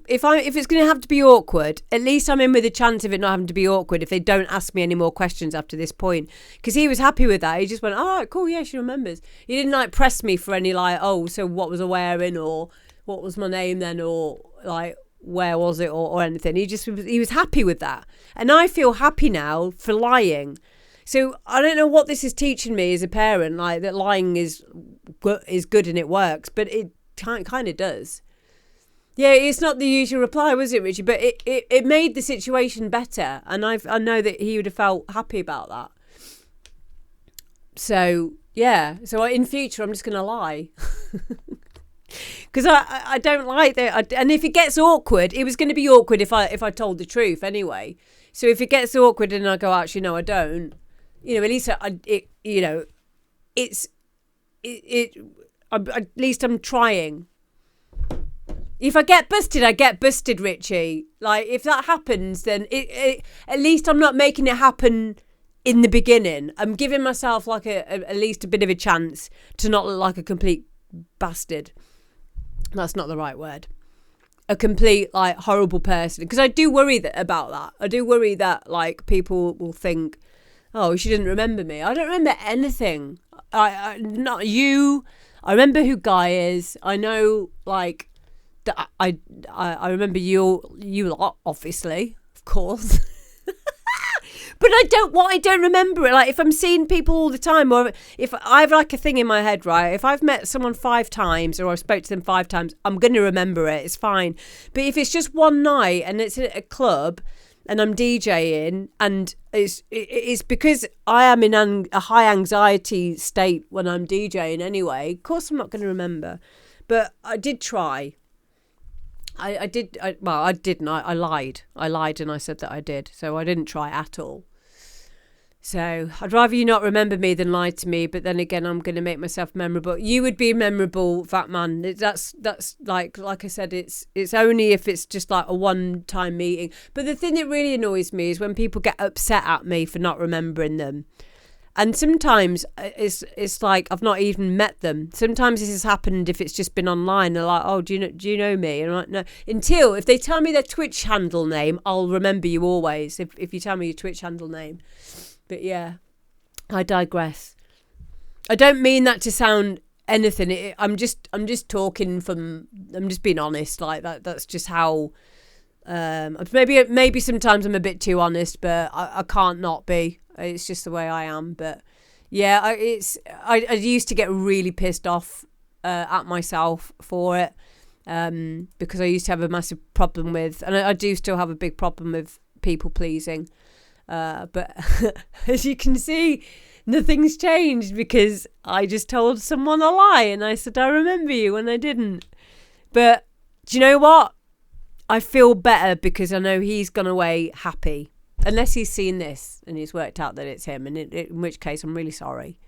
it's going to have to be awkward, at least I'm in with a chance of it not having to be awkward if they don't ask me any more questions after this point. Because he was happy with that. He just went, oh, cool, yeah, she remembers. He didn't like press me for any like, oh, so what was I wearing, or what was my name then, or like, where was it or anything. He was happy with that. And I feel happy now for lying. So I don't know what this is teaching me as a parent, like that lying is good and it works, but it kind of does. Yeah, it's not the usual reply, was it, Richie? But it made the situation better, and I know that he would have felt happy about that. So yeah, so in future I'm just gonna lie. Because I don't like that, and if it gets awkward, it was going to be awkward if I told the truth anyway. So if it gets awkward and I go, actually no, I don't, at least at least I'm trying. If I get busted, I get busted, Richie. Like if that happens, then at least I'm not making it happen in the beginning. I'm giving myself like at least a bit of a chance to not look like a complete bastard. That's not the right word. A complete like horrible person, because I do worry about that. I do worry that like people will think, oh, she didn't remember me. I don't remember anything. I not you. I remember who Guy is. I know like that. I remember you lot, obviously, of course. But I don't remember it. Like if I'm seeing people all the time, or if I have like a thing in my head, right? If I've met someone 5 times or I spoke to them 5 times, I'm going to remember it. It's fine. But if it's just one night and it's at a club and I'm DJing, and it's because I am in a high anxiety state when I'm DJing anyway, of course I'm not going to remember. But I did try. I didn't. I lied. I lied and I said that I did. So I didn't try at all. So I'd rather you not remember me than lie to me. But then again, I'm going to make myself memorable. You would be memorable, Fat Man. That's like I said, it's only if it's just like a one-time meeting. But the thing that really annoys me is when people get upset at me for not remembering them. And sometimes it's like I've not even met them. Sometimes this has happened if it's just been online. They're like, oh, do you know me? And I'm like, no. Until if they tell me their Twitch handle name, I'll remember you always. If you tell me your Twitch handle name. But yeah, I digress. I don't mean that to sound anything. I'm just talking from. I'm just being honest. Like that. That's just how. Maybe sometimes I'm a bit too honest, but I can't not be. It's just the way I am. But yeah, I used to get really pissed off at myself for it because I used to have a massive problem with, and I do still have a big problem with people pleasing. But as you can see, nothing's changed because I just told someone a lie and I said I remember you when I didn't. But do you know what? I feel better because I know he's gone away happy. Unless he's seen this and he's worked out that it's him, and in which case I'm really sorry.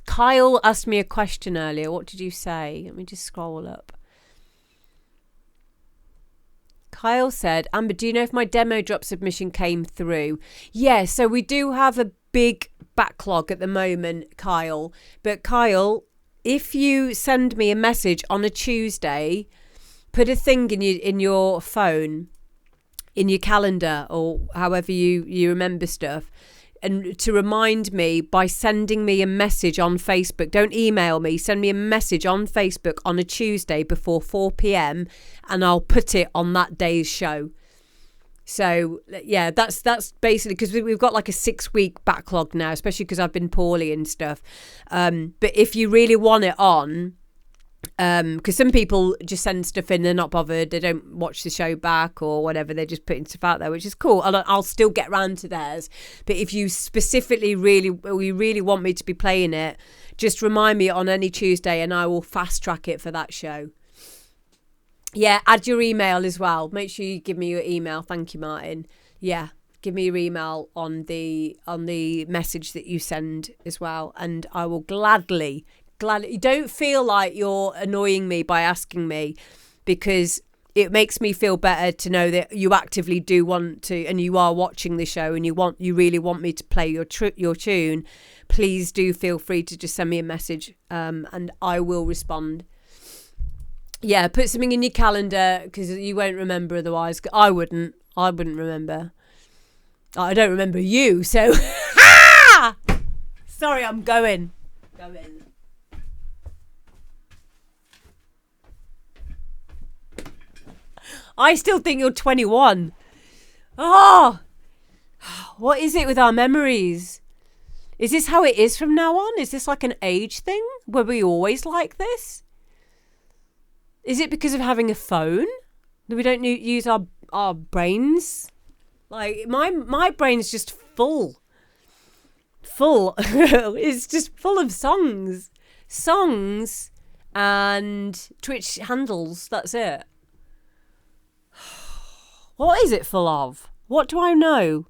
Kyle asked me a question earlier. What did you say? Let me just scroll up. Kyle said, Amber, do you know if my demo drop submission came through? Yeah, so we do have a big backlog at the moment, Kyle. But Kyle, if you send me a message on a Tuesday, put a thing in your phone, in your calendar, or however you remember stuff, and to remind me by sending me a message on Facebook. Don't email me. Send me a message on Facebook on a Tuesday before 4 p.m. and I'll put it on that day's show. So yeah, that's basically because we've got like a 6-week backlog now, especially because I've been poorly and stuff. But if you really want it on, because some people just send stuff in, they're not bothered, they don't watch the show back or whatever, they're just putting stuff out there, which is cool. I'll still get round to theirs. But if you specifically you really want me to be playing it, just remind me on any Tuesday and I will fast track it for that show. Yeah, add your email as well. Make sure you give me your email. Thank you, Martin. Yeah, give me your email on the message that you send as well, and I will gladly. Don't feel like you're annoying me by asking me, because it makes me feel better to know that you actively do want to, and you are watching the show, and you really want me to play your tune. Please do feel free to just send me a message, and I will respond. Yeah, put something in your calendar because you won't remember otherwise. I wouldn't remember. I don't remember you, so sorry, I'm going. I still think you're 21. Oh, what is it with our memories? Is this how it is from now on? Is this like an age thing? Were we always like this? Is it because of having a phone that we don't use our brains? Like my brain's just full. It's just full of songs and Twitch handles. That's it. What is it full of? What do I know?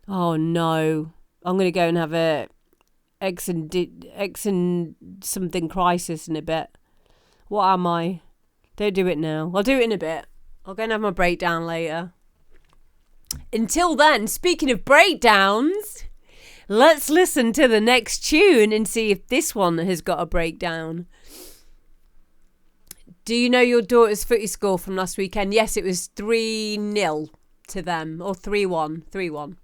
Oh no, I'm gonna go and have a eggs and something crisis in a bit. What am I? Don't do it now. I'll do it in a bit. I'll go and have my breakdown later. Until then, speaking of breakdowns, let's listen to the next tune and see if this one has got a breakdown. Do you know your daughter's footy score from last weekend? Yes, it was 3-0 to them. Or 3-1. 3-1.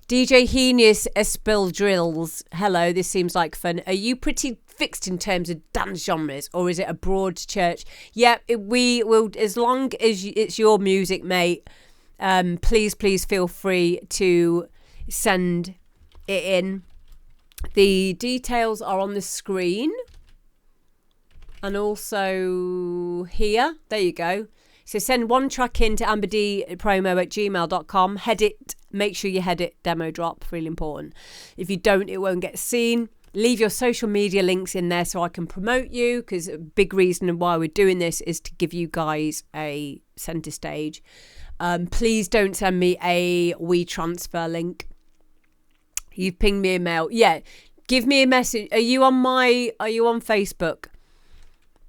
DJ Henius Espil Drills. Hello, this seems like fun. Are you pretty fixed in terms of dance genres, or is it a broad church? Yeah, we will, as long as it's your music, mate. Please feel free to send it in. The details are on the screen and also here. There you go. So send one track in to amberdpromo@gmail.com. Head it. Make sure you head it. Demo drop. Really important. If you don't, it won't get seen. Leave your social media links in there so I can promote you, because a big reason why we're doing this is to give you guys a centre stage. Please don't send me a WeTransfer link. You've pinged me a mail. Yeah, give me a message. Are you on Facebook?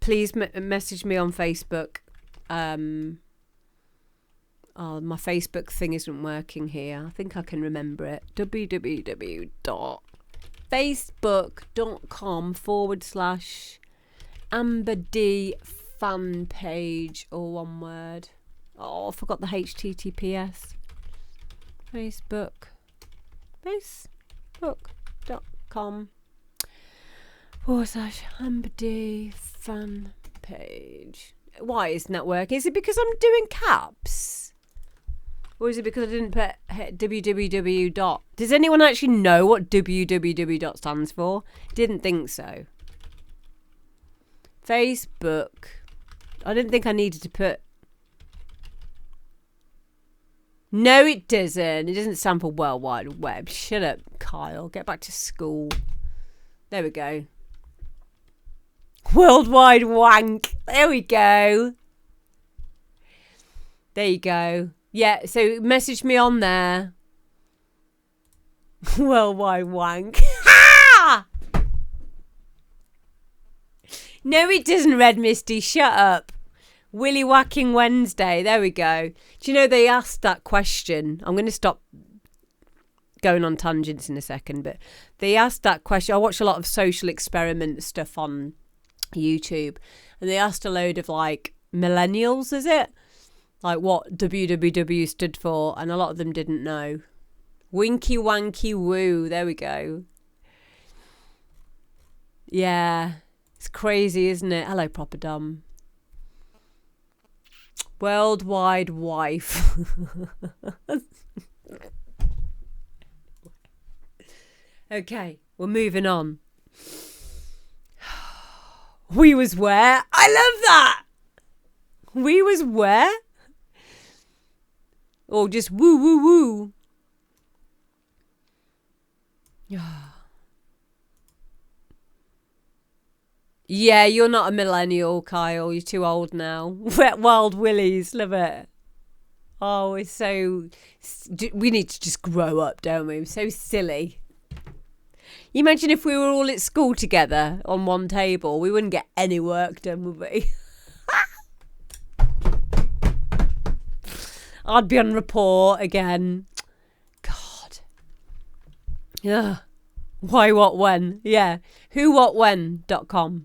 Please message me on Facebook. Oh, my Facebook thing isn't working here. I think I can remember it. www.facebook.com/AmberD fan page, or one word. Oh, I forgot the HTTPS. Facebook.com/AmberD fan page. Why isn't that working? Is it because I'm doing caps? Or is it because I didn't put www. Does anyone actually know what www. stands for? Didn't think so. Facebook. I didn't think I needed to put. No, it doesn't. It doesn't stand for World Wide Web. Shut up, Kyle. Get back to school. There we go. Worldwide wank. There we go. There you go. Yeah, so message me on there. Worldwide wank. Ha! No, it doesn't, Red Misty. Shut up. Willy Whacking Wednesday. There we go. Do you know they asked that question? I'm going to stop going on tangents in a second, but they asked that question. I watch a lot of social experiment stuff on YouTube, and they asked a load of like millennials, is it? Like what www stood for, and a lot of them didn't know. Winky wanky woo. There we go. Yeah. It's crazy, isn't it? Hello, Proper Dom. Worldwide wife. Okay, we're moving on. We was where? I love that. We was where? Or just woo woo woo. Yeah, you're not a millennial, Kyle. You're too old now. Wet Wild Willies, love it. Oh, it's so. We need to just grow up, don't we? We're so silly. You imagine if we were all at school together on one table, we wouldn't get any work done, would we? I'd be on report again. God. Yeah. Why, what, when? Yeah. whowhatwhen.com.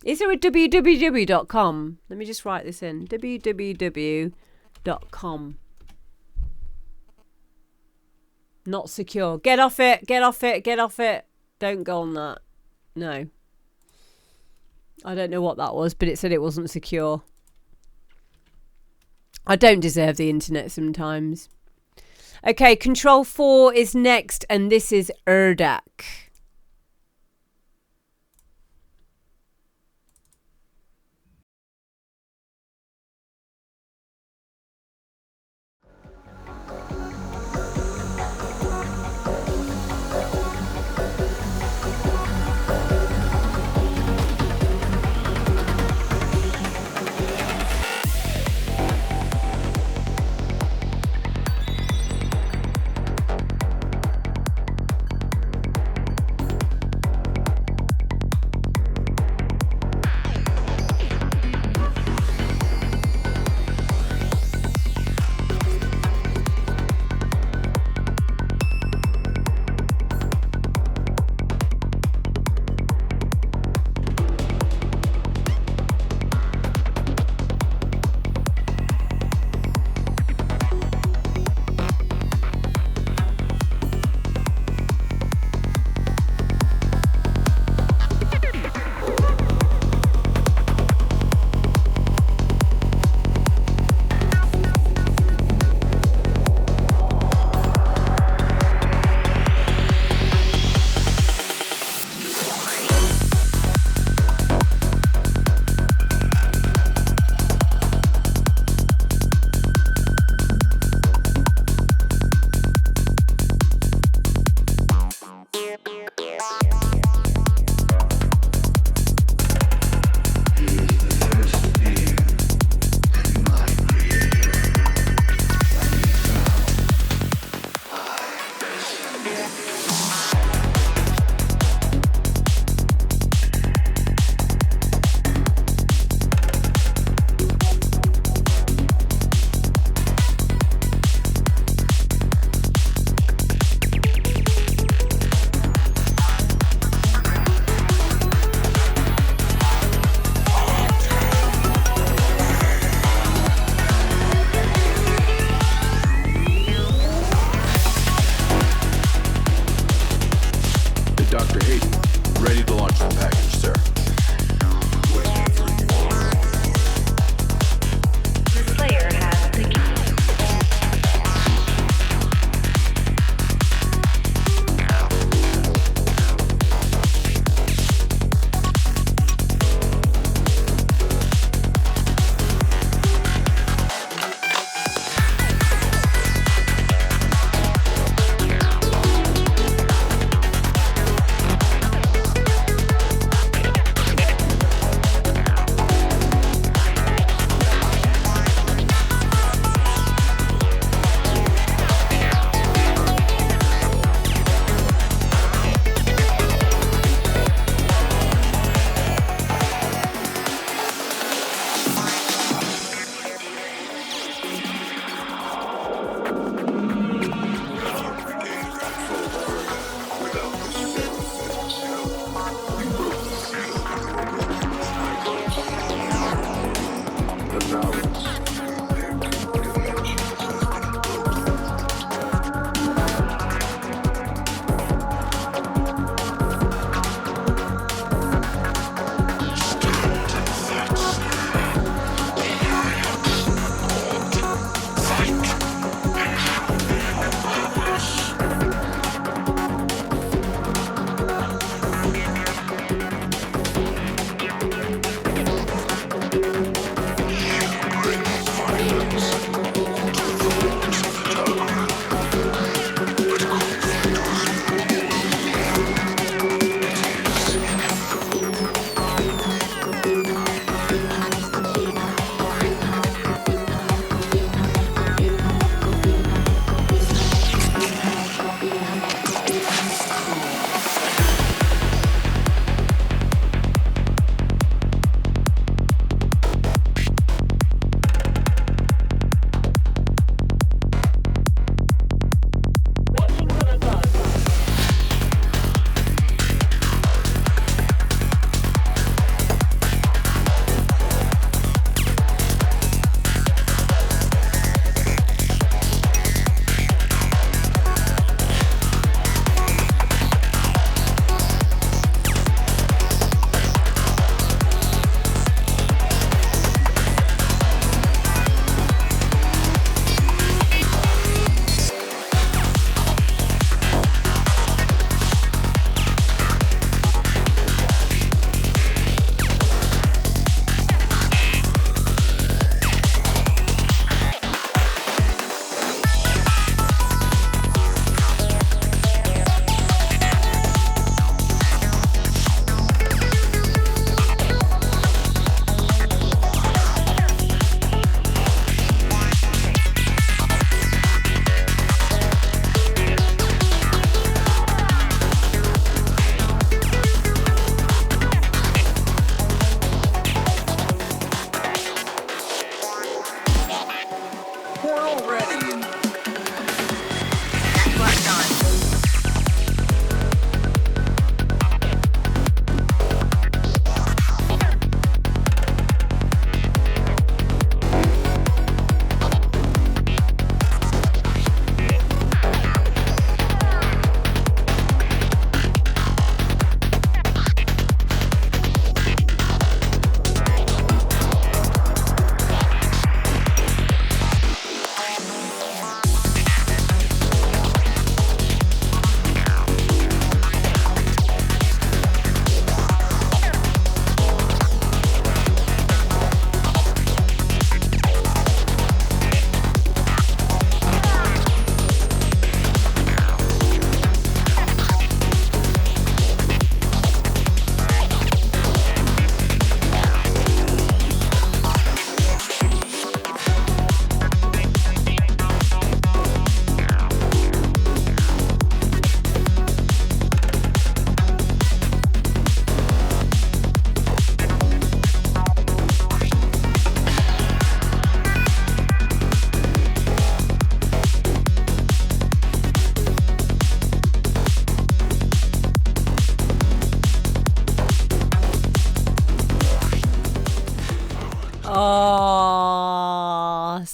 Is there a www.com? Let me just write this in. www.com. Not secure. Get off it. Get off it. Get off it. Don't go on that. No. I don't know what that was, but it said it wasn't secure. I don't deserve the internet sometimes. Okay, Control 4 is next, and this is URDAK.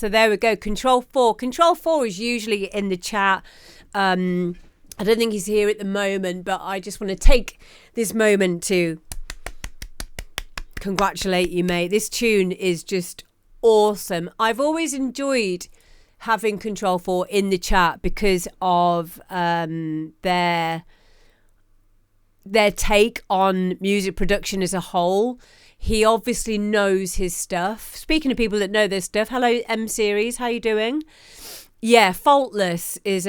So there we go. Control 4. Control 4 is usually in the chat. I don't think he's here at the moment, but I just want to take this moment to congratulate you, mate. This tune is just awesome. I've always enjoyed having Control 4 in the chat because of their take on music production as a whole. He obviously knows his stuff. Speaking of people that know their stuff, hello M Series, how you doing? Yeah, faultless is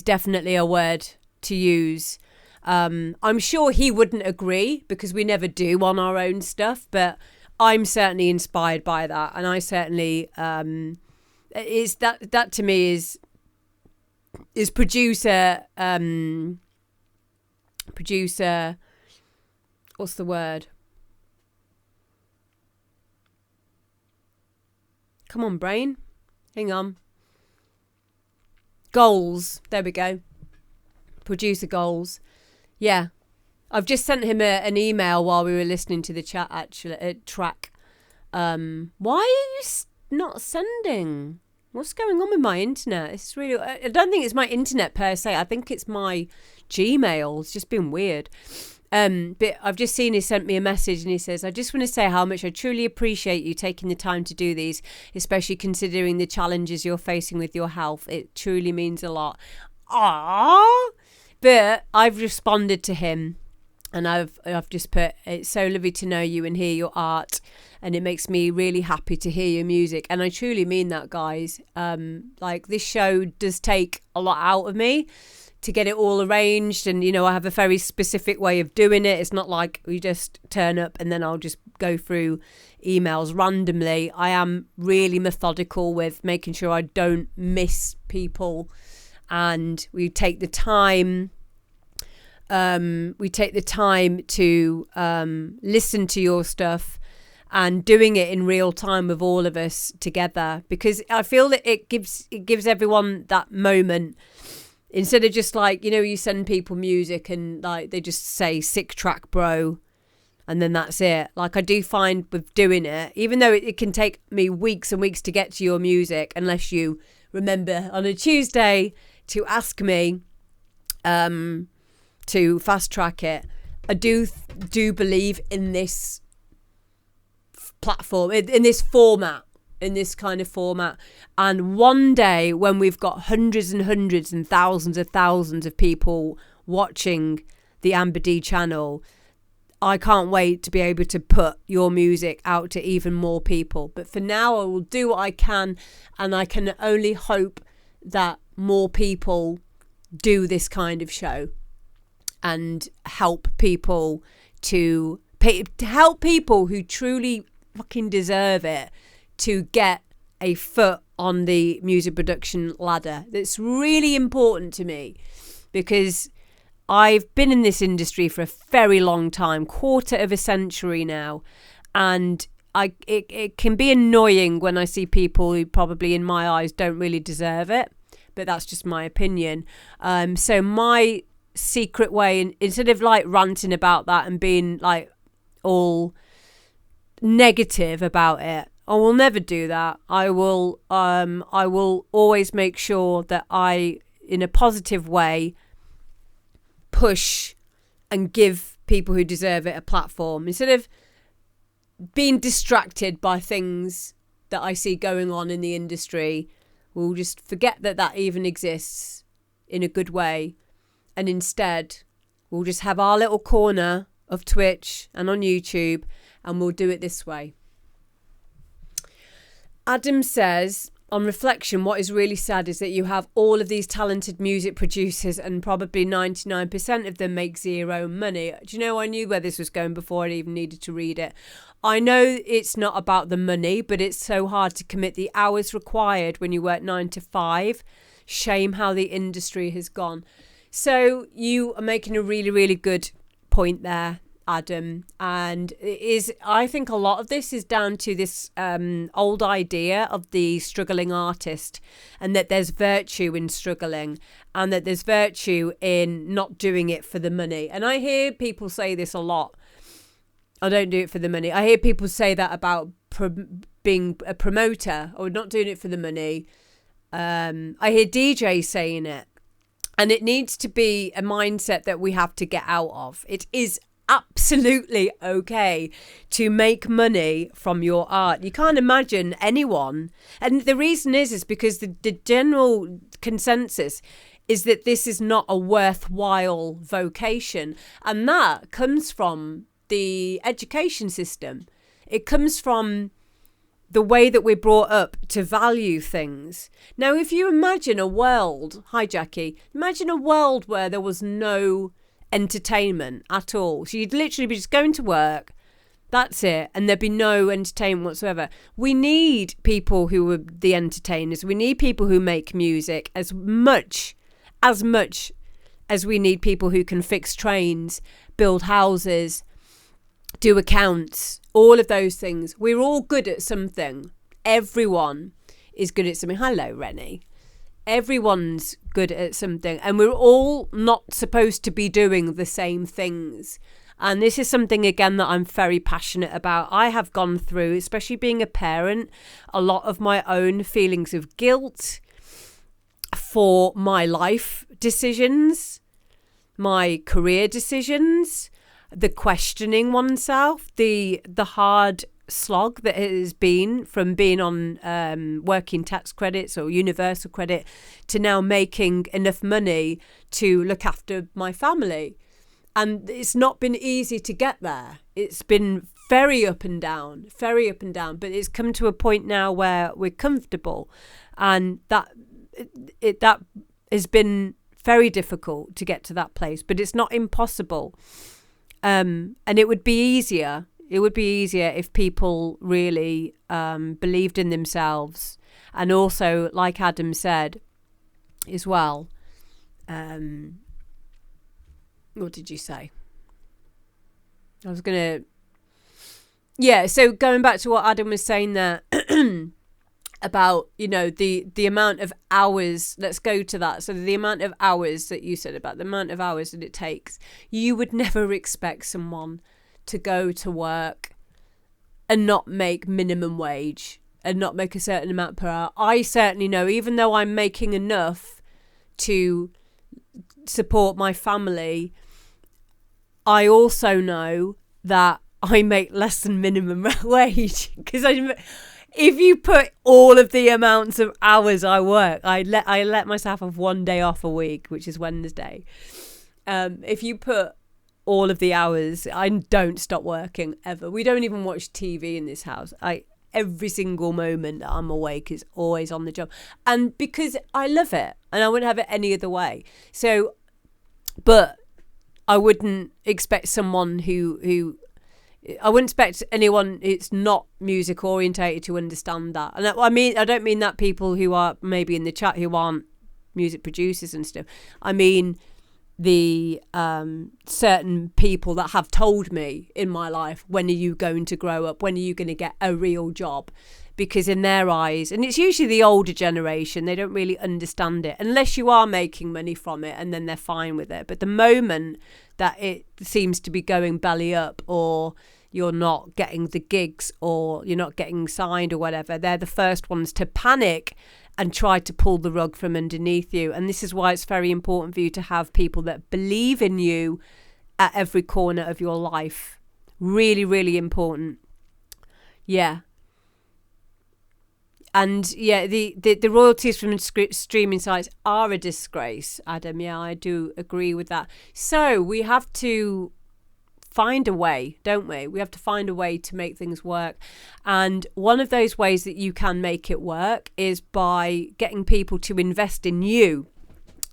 definitely a word to use. I'm sure he wouldn't agree because we never do on our own stuff, but I'm certainly inspired by that, and I certainly is that to me is producer what's the word? Come on, brain. Hang on. Goals. There we go. Producer goals. Yeah. I've just sent him an email while we were listening to the chat, actually, track. Why are you not sending? What's going on with my internet? It's really, I don't think it's my internet per se. I think it's my Gmail. It's just been weird. But I've just seen he sent me a message and he says, I just want to say how much I truly appreciate you taking the time to do these, especially considering the challenges you're facing with your health. It truly means a lot. Aww. But I've responded to him and I've just put, it's so lovely to know you and hear your art, and it makes me really happy to hear your music. And I truly mean that, guys. Like, this show does take a lot out of me to get it all arranged, and I have a very specific way of doing it. It's not like we just turn up and then I'll just go through emails randomly. I am really methodical with making sure I don't miss people, and we take the time to listen to your stuff and doing it in real time with all of us together, because I feel that it gives everyone that moment. Instead of just like, you send people music and like they just say sick track, bro, and then that's it. Like, I do find with doing it, even though it can take me weeks and weeks to get to your music, unless you remember on a Tuesday to ask me to fast track it, I do believe in this platform, in this format. In this kind of format. And one day when we've got hundreds and hundreds and thousands of people watching the Amber D channel, I can't wait to be able to put your music out to even more people. But for now, I will do what I can, and I can only hope that more people do this kind of show and help people to help people who truly fucking deserve it to get a foot on the music production ladder. That's really important to me, because I've been in this industry for a very long time, quarter of a century now, and it can be annoying when I see people who probably in my eyes don't really deserve it, but that's just my opinion. So my secret way, instead of like ranting about that and being like all negative about it, I will never do that. I will always make sure that I, in a positive way, push and give people who deserve it a platform. Instead of being distracted by things that I see going on in the industry, we'll just forget that even exists in a good way. And instead, we'll just have our little corner of Twitch and on YouTube, and we'll do it this way. Adam says, on reflection, what is really sad is that you have all of these talented music producers and probably 99% of them make zero money. Do you know, I knew where this was going before I even needed to read it. I know it's not about the money, but it's so hard to commit the hours required when you work 9 to 5. Shame how the industry has gone. So you are making a really, really good point there, Adam, and I think a lot of this is down to this old idea of the struggling artist, and that there's virtue in struggling, and that there's virtue in not doing it for the money. And I hear people say this a lot. I don't do it for the money. I hear people say that about being a promoter or not doing it for the money. I hear DJs saying it, and it needs to be a mindset that we have to get out of. It is absolutely okay to make money from your art. You can't imagine anyone, and the reason is because the general consensus is that this is not a worthwhile vocation, and that comes from the education system. It comes from the way that we're brought up to value things. Now, if you imagine a world, hi Jackie, imagine a world where there was no entertainment at all. So you'd literally be just going to work, that's it, and there'd be no entertainment whatsoever. We need people who are the entertainers. We need people who make music as much as we need people who can fix trains, build houses, do accounts, all of those things. We're all good at something. Everyone is good at something. Hello, Rennie. Everyone's good at something, and we're all not supposed to be doing the same things. And this is something, again, that I'm very passionate about. I have gone through, especially being a parent, a lot of my own feelings of guilt for my life decisions, my career decisions, the questioning oneself, the hard slog that it has been from being on working tax credits or universal credit to now making enough money to look after my family. And it's not been easy to get there. It's been very up and down, but it's come to a point now where we're comfortable, and that has been very difficult to get to that place, but it's not impossible. And it would be easier. It would be easier if people really believed in themselves. And also, like Adam said as well, what did you say? I was going to... Yeah, so going back to what Adam was saying there about, you know, the amount of hours, let's go to that. So the amount of hours that you said about the amount of hours that it takes, you would never expect someone to go to work and not make minimum wage and not make a certain amount per hour. I certainly know, even though I'm making enough to support my family, I also know that I make less than minimum wage, because if you put all of the amounts of hours I work, I let myself have one day off a week, which is Wednesday. If you put all of the hours, I don't stop working ever. We don't even watch TV in this house. Every single moment that I'm awake is always on the job, and because I love it, and I wouldn't have it any other way. So, but I wouldn't expect someone I wouldn't expect anyone who's not music orientated to understand that. And I don't mean that people who are maybe in the chat who aren't music producers and stuff. I mean the certain people that have told me in my life, when are you going to grow up? When are you going to get a real job? Because in their eyes, and it's usually the older generation, they don't really understand it unless you are making money from it, and then they're fine with it. But the moment that it seems to be going belly up, or you're not getting the gigs, or you're not getting signed or whatever, they're the first ones to panic and try to pull the rug from underneath you. And this is why it's very important for you to have people that believe in you at every corner of your life. Really, really important. Yeah. And yeah, the royalties from streaming sites are a disgrace, Adam. Yeah, I do agree with that. So we have to find a way, don't we? We have to find a way to make things work. And one of those ways that you can make it work is by getting people to invest in you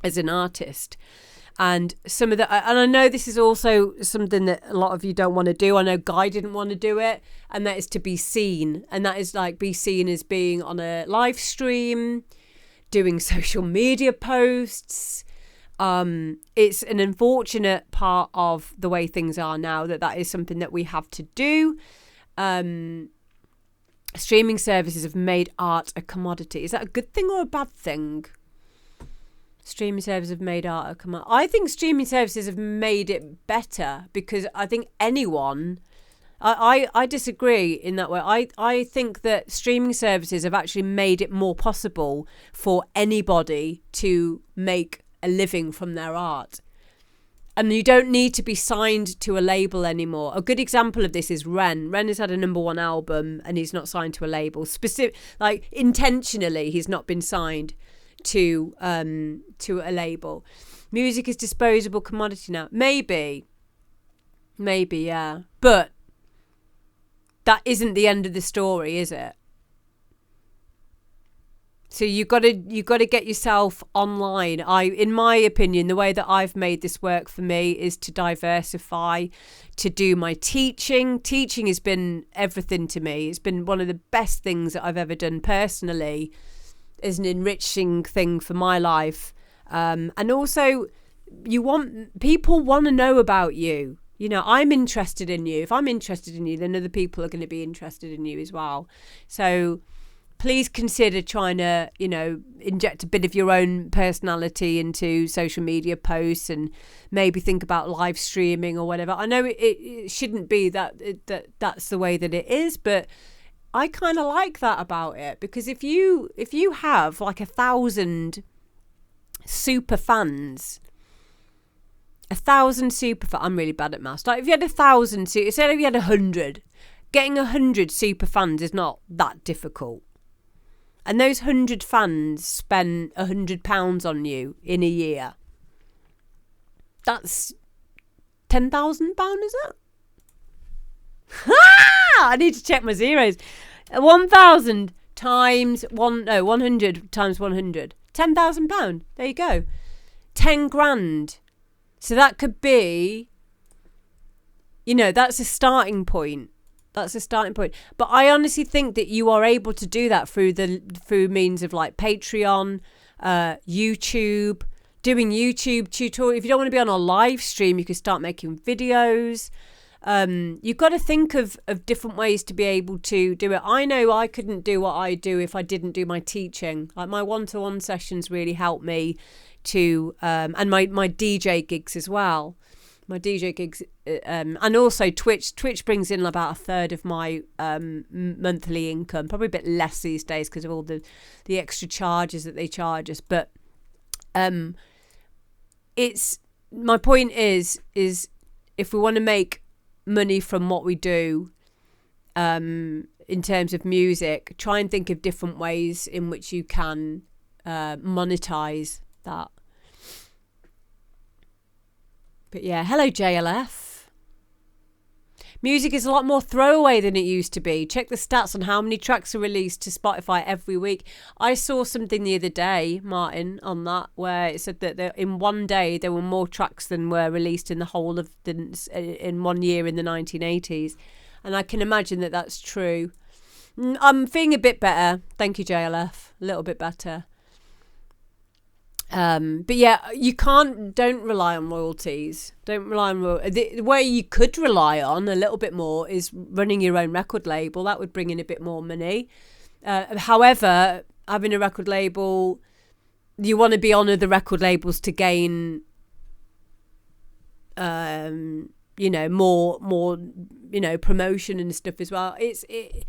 as an artist. And and I know this is also something that a lot of you don't want to do. I know Guy didn't want to do it, and that is to be seen. And that is like be seen as being on a live stream, doing social media posts. It's an unfortunate part of the way things are now that is something that we have to do. Streaming services have made art a commodity. Is that a good thing or a bad thing? Streaming services have made art a commodity. I think streaming services have made it better, because I think anyone, I disagree in that way. I think that streaming services have actually made it more possible for anybody to make a living from their art. And you don't need to be signed to a label anymore. A good example of this is Ren. Ren has had a #1 album and he's not signed to a label. Intentionally, he's not been signed to a label. Music is disposable commodity now. Maybe, yeah. But that isn't the end of the story, is it? So you got to get yourself online. In my opinion, the way that I've made this work for me is to diversify, to do my teaching. Teaching has been everything to me. It's been one of the best things that I've ever done personally, as an enriching thing for my life. And also, people want to know about you. You know, I'm interested in you. If I'm interested in you, then other people are going to be interested in you as well. So please consider trying to, inject a bit of your own personality into social media posts, and maybe think about live streaming or whatever. I know it shouldn't be that's the way that it is, but I kind of like that about it, because if you have like 1,000 super fans, I'm really bad at maths. Like if you had 1,000, say if you had 100, getting 100 super fans is not that difficult. And those 100 fans spend £100 on you in a year. That's £10,000, is it? I need to check my zeros. 1,000 times 100 times 100. £10,000. There you go. 10 grand. So that could be, that's a starting point. But I honestly think that you are able to do that through means of like Patreon, YouTube, doing YouTube tutorial. If you don't want to be on a live stream, you can start making videos. You've got to think of different ways to be able to do it. I know I couldn't do what I do if I didn't do my teaching. Like my one-to-one sessions really helped me to, and my DJ gigs as well. My DJ gigs, and also Twitch. Twitch brings in about a third of my monthly income. Probably a bit less these days because of all the extra charges that they charge us. But it's my point is if we want to make money from what we do, in terms of music, try and think of different ways in which you can monetize that. But yeah, hello JLF. Music is a lot more throwaway than it used to be. Check the stats on how many tracks are released to Spotify every week. I saw something the other day, Martin, on that, where it said that in one day there were more tracks than were released in the whole of in 1 year in the 1980s. And I can imagine that that's true. I'm feeling a bit better. Thank you, JLF. A little bit better. But yeah, don't rely on royalties. Don't rely on the way you could rely on a little bit more is running your own record label. That would bring in a bit more money. However, having a record label, you want to be on other record labels to gain, more, promotion and stuff as well. It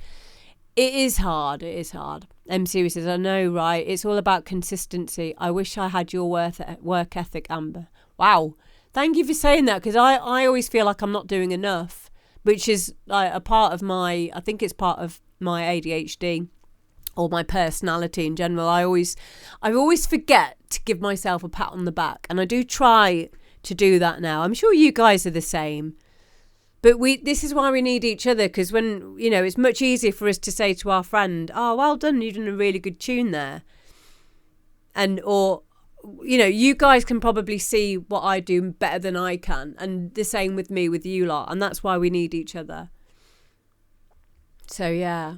is hard. It is hard. M Series says, I know, right? It's all about consistency. I wish I had your work ethic, Amber. Wow. Thank you for saying that, because I always feel like I'm not doing enough, which is a part of I think it's part of my ADHD or my personality in general. I always forget to give myself a pat on the back, and I do try to do that now. I'm sure you guys are the same. But this is why we need each other, because when, it's much easier for us to say to our friend, oh, well done, you've done a really good tune there. Or you guys can probably see what I do better than I can. And the same with me, with you lot. And that's why we need each other. So, yeah.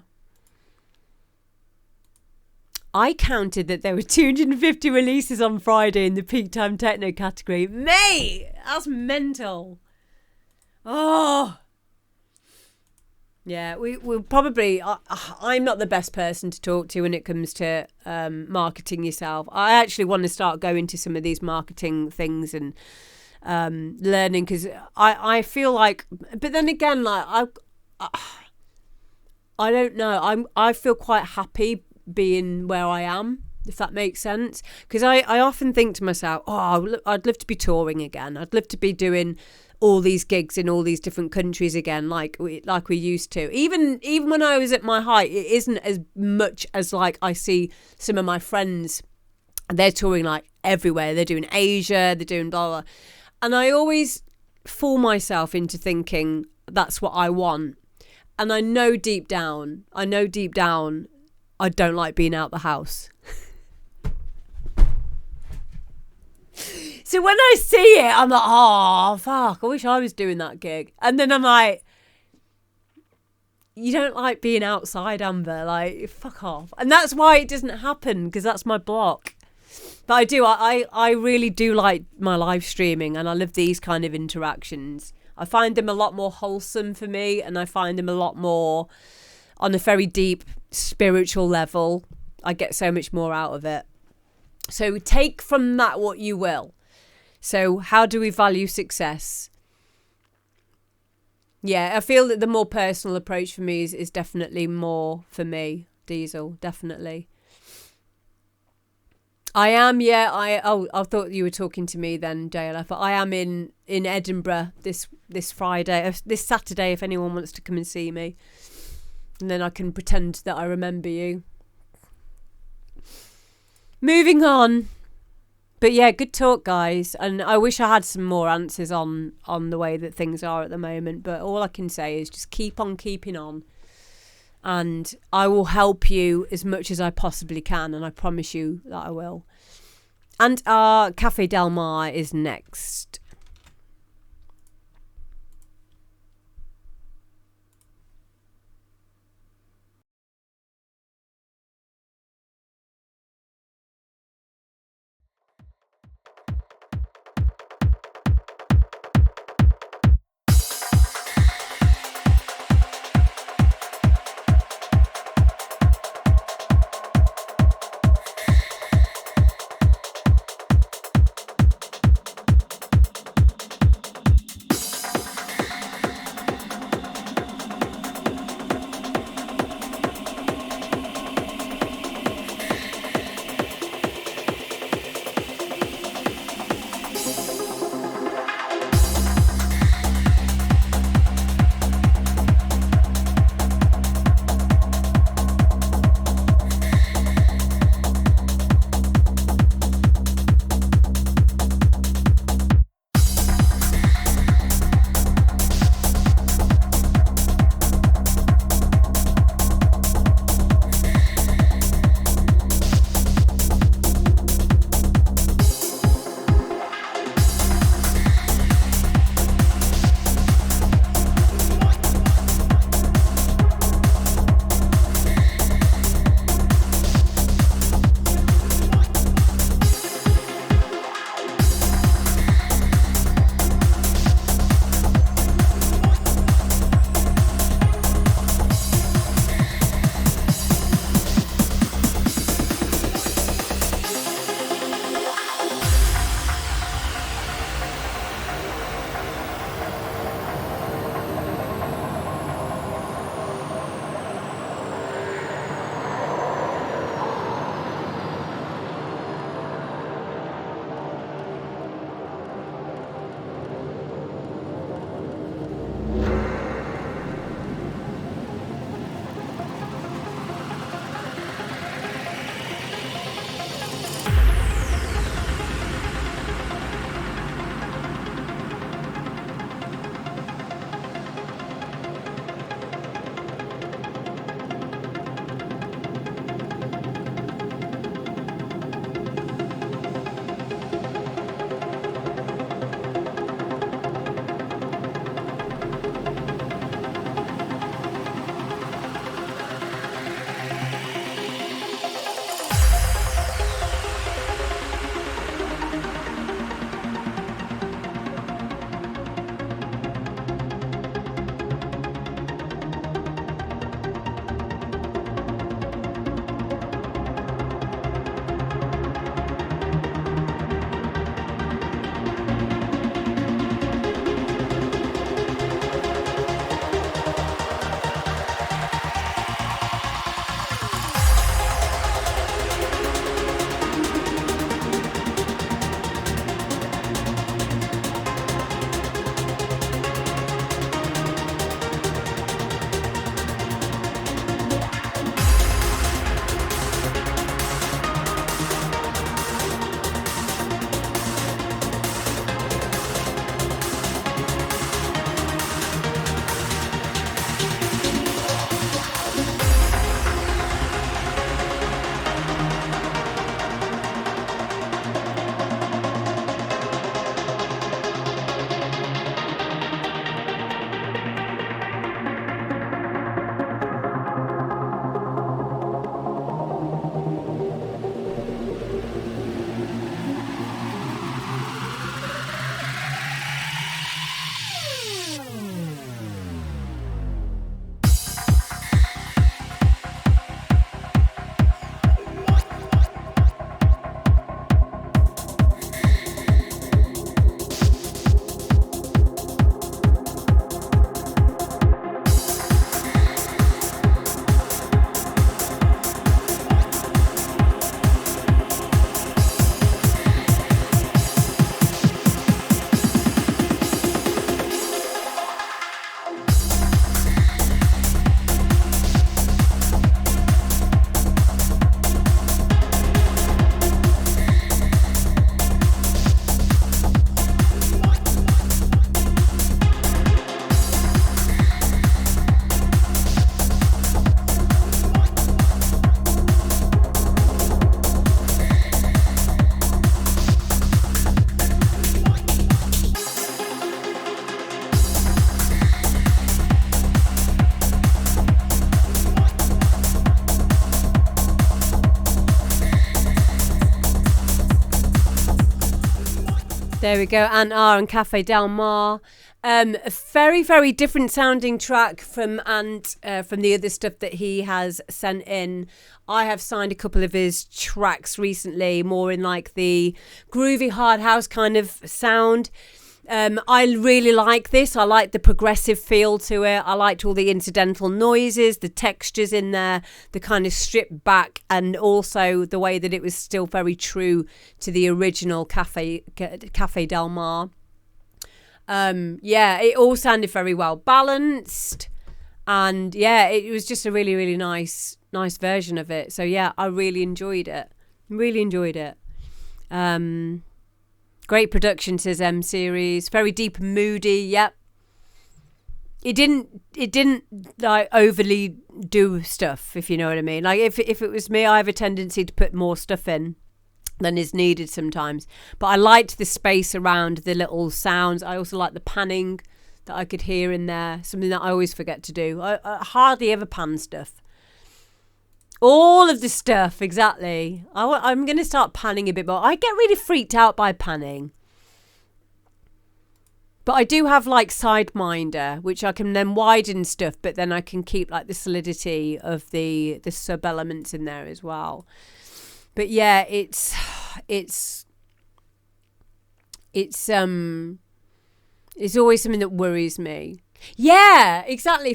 I counted that there were 250 releases on Friday in the peak time techno category. Mate, that's mental. Oh, yeah, we'll probably, I'm not the best person to talk to when it comes to marketing yourself. I actually want to start going to some of these marketing things and learning, because I feel like, but then again, like I don't know. I feel quite happy being where I am, if that makes sense. Because I often think to myself, oh, I'd love to be touring again. I'd love to be doing all these gigs in all these different countries again, like we used to. Even when I was at my height, it isn't as much as like I see some of my friends. They're touring like everywhere. They're doing Asia. They're doing blah blah. And I always fool myself into thinking that's what I want. And I know deep down, I don't like being out the house. So when I see it, I'm like, oh, fuck, I wish I was doing that gig. And then I'm like, you don't like being outside, Amber. Like, fuck off. And that's why it doesn't happen, because that's my block. But I do. I really do like my live streaming, and I love these kind of interactions. I find them a lot more wholesome for me, and I find them a lot more on a very deep spiritual level. I get so much more out of it. So take from that what you will. So how do we value success? Yeah, I feel that the more personal approach for me is definitely more for me, Diesel, definitely. I am, yeah. I thought you were talking to me then, JLF. But I am in Edinburgh this Friday, this Saturday, if anyone wants to come and see me. And then I can pretend that I remember you. Moving on. But yeah, good talk, guys. And I wish I had some more answers on the way that things are at the moment. But all I can say is just keep on keeping on. And I will help you as much as I possibly can. And I promise you that I will. And our Cafe Del Mar is next. There we go. Ant R and Cafe Del Mar. A very, very different sounding track from Ant, from the other stuff that he has sent in. I have signed a couple of his tracks recently, more in like the groovy hard house kind of sound. I really like this. I like the progressive feel to it. I liked all the incidental noises, the textures in there, the kind of stripped back, and also the way that it was still very true to the original Cafe Del Mar. Yeah, it all sounded very well balanced, and yeah, it was just a really, really nice version of it. So yeah, I really enjoyed it. Great production, says M Series. Very deep and moody. Yep. It didn't like overly do stuff, if you know what I mean. Like if it was me, I have a tendency to put more stuff in than is needed sometimes. But I liked the space around the little sounds. I also like the panning that I could hear in there. Something that I always forget to do. I hardly ever pan stuff. All of the stuff, exactly. I'm going to start panning a bit more. I get really freaked out by panning. But I do have like Sideminder, which I can then widen stuff, but then I can keep like the solidity of the sub elements in there as well. But yeah, it's always something that worries me. Yeah, exactly.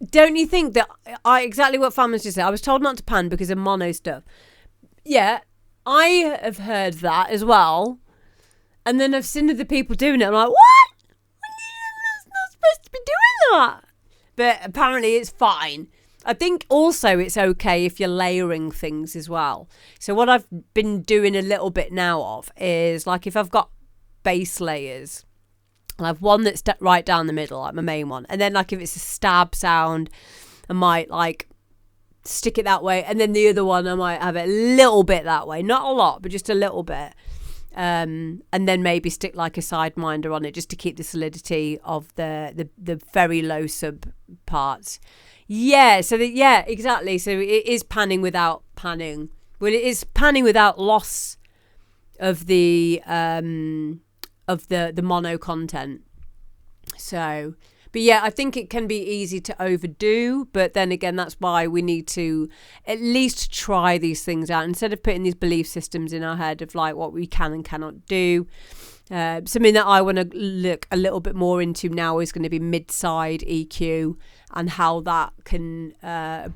Don't you think that exactly what Famous just said? I was told not to pan because of mono stuff. Yeah, I have heard that as well. And then I've seen other people doing it. I'm like, what? That's not supposed to be doing that. But apparently it's fine. I think also it's okay if you're layering things as well. So what I've been doing a little bit now of is like if I've got base layers, I have one that's right down the middle, like my main one. And then like if it's a stab sound, I might like stick it that way. And then the other one, I might have it a little bit that way. Not a lot, but just a little bit. And then maybe stick like a Sideminder on it just to keep the solidity of the very low sub parts. Yeah, yeah, exactly. So it is panning without panning. Well, it is panning without loss of the mono content. So, but yeah, I think it can be easy to overdo, but then again, that's why we need to at least try these things out instead of putting these belief systems in our head of like what we can and cannot do. Something that I want to look a little bit more into now is going to be mid-side EQ and how that can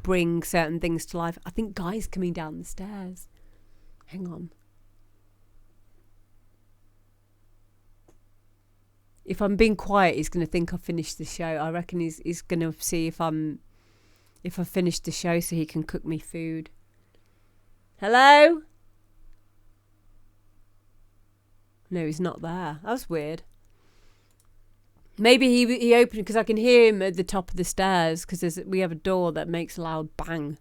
bring certain things to life. I think Guy's coming down the stairs. Hang on. If I'm being quiet, he's going to think I've finished the show. I reckon he's going to see if I've finished the show so he can cook me food. Hello? No, he's not there. That's weird. Maybe he opened because I can hear him at the top of the stairs because we have a door that makes a loud bang.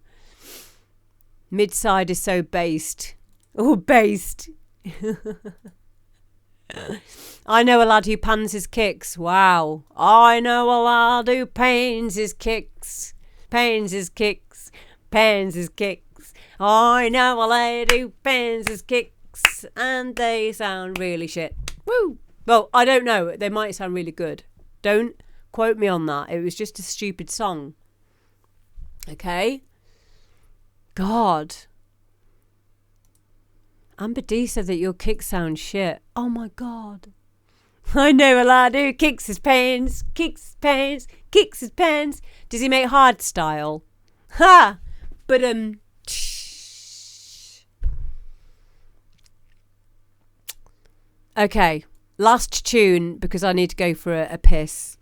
Mid-side is so based. Oh, based. I know a lad who pans his kicks. Wow. I know a lad who pains his kicks. Pains his kicks. Pains his kicks. I know a lad who pains his kicks. And they sound really shit. Woo. Well, I don't know. They might sound really good. Don't quote me on that. It was just a stupid song. Okay? God. Amber D said that your kicks sound shit. Oh my God. I know a lad who kicks his pants, kicks his pants, kicks his pants. Does he make hard style? Ha! But okay. Last tune because I need to go for a piss.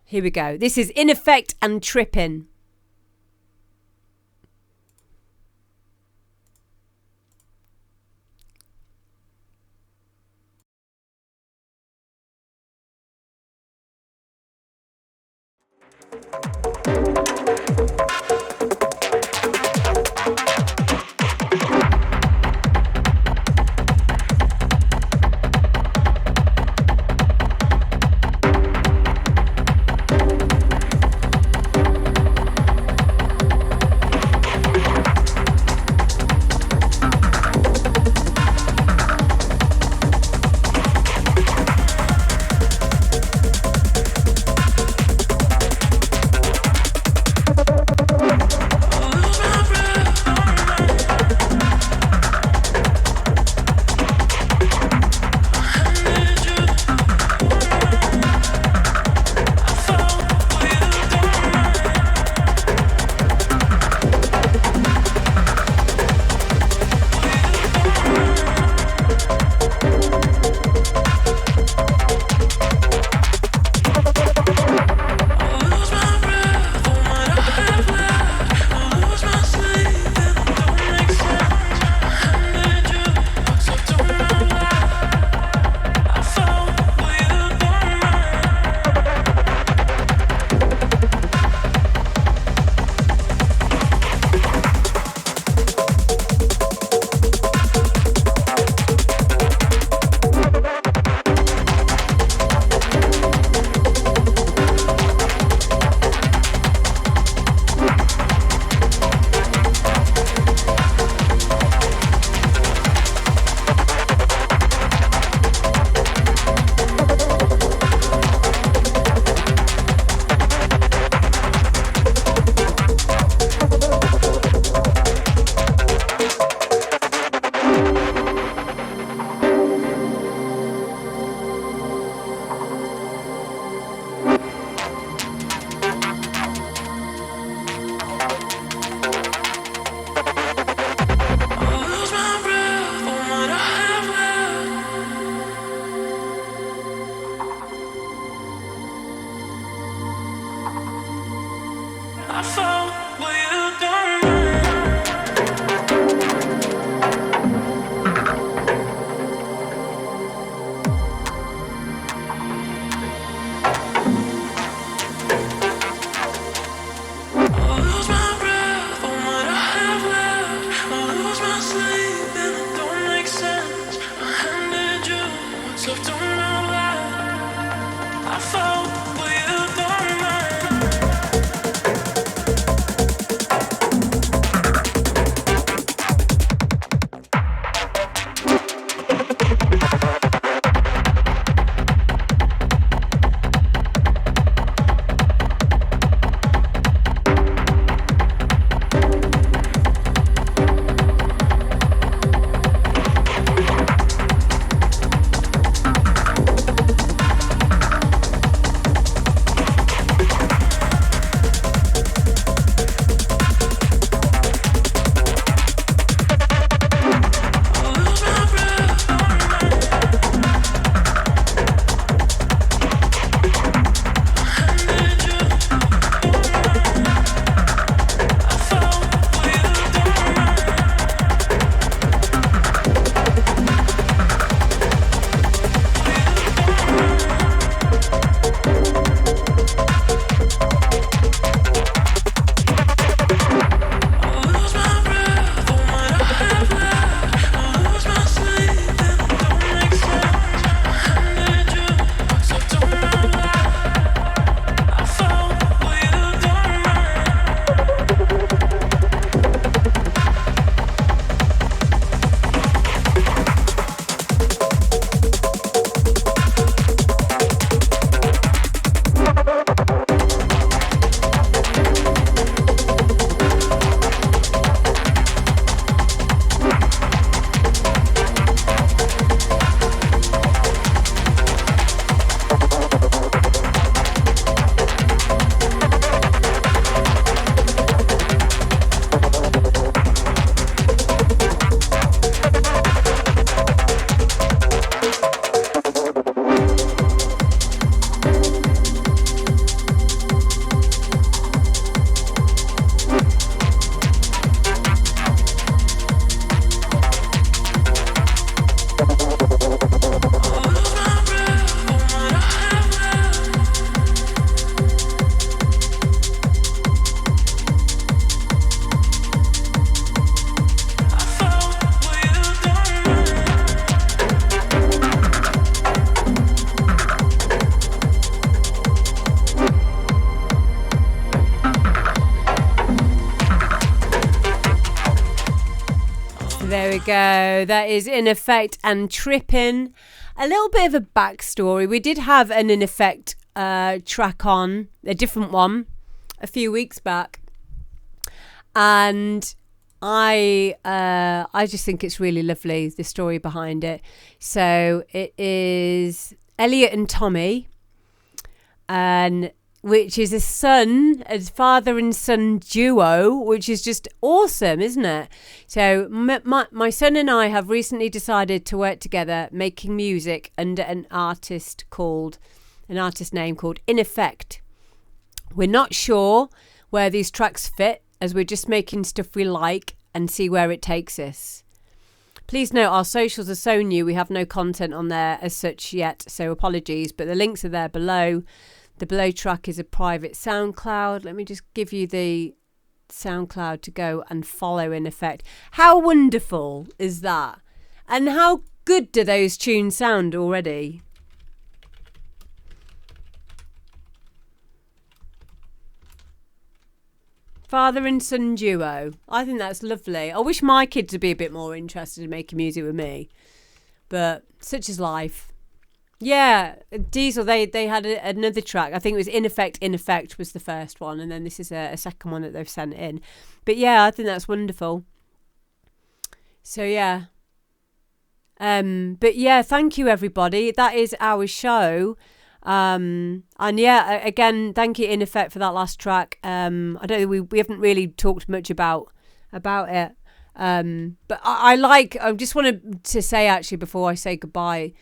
Here we go. This is InaPhect and Tripin. There we go. That is InaPhect and Tripin. A little bit of a backstory. We did have an InaPhect track on, a different one, a few weeks back. And I just think it's really lovely, the story behind it. So it is Elliot and Tommy, and which is a father and son duo, which is just awesome, isn't it? So my son and I have recently decided to work together, making music under an artist name called InaPhect. We're not sure where these tracks fit, as we're just making stuff we like and see where it takes us. Please note our socials are so new, we have no content on there as such yet, so apologies, but the links are there below. The below track is a private SoundCloud. Let me just give you the SoundCloud to go and follow InaPhect. How wonderful is that? And how good do those tunes sound already? Father and son duo. I think that's lovely. I wish my kids would be a bit more interested in making music with me. But such is life. Yeah, Diesel, they had another track. I think it was InaPhect was the first one. And then this is a second one that they've sent in. But yeah, I think that's wonderful. So yeah. But yeah, thank you everybody. That is our show. And yeah, again, thank you InaPhect for that last track. I don't think we haven't really talked much about it. But I just wanted to say actually before I say goodbye,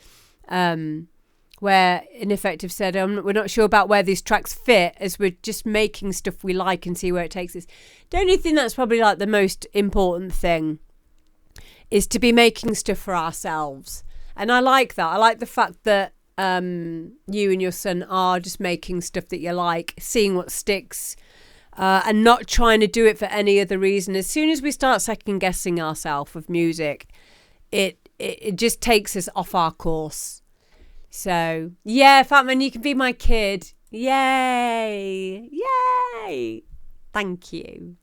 where InaPhect have said, we're not sure about where these tracks fit, as we're just making stuff we like and see where it takes us. Don't you think that's probably like the most important thing, is to be making stuff for ourselves? And I like that. I like the fact that you and your son are just making stuff that you like, seeing what sticks, and not trying to do it for any other reason. As soon as we start second guessing ourselves with music, it just takes us off our course. So, yeah, Fatman, you can be my kid. Yay. Yay. Thank you.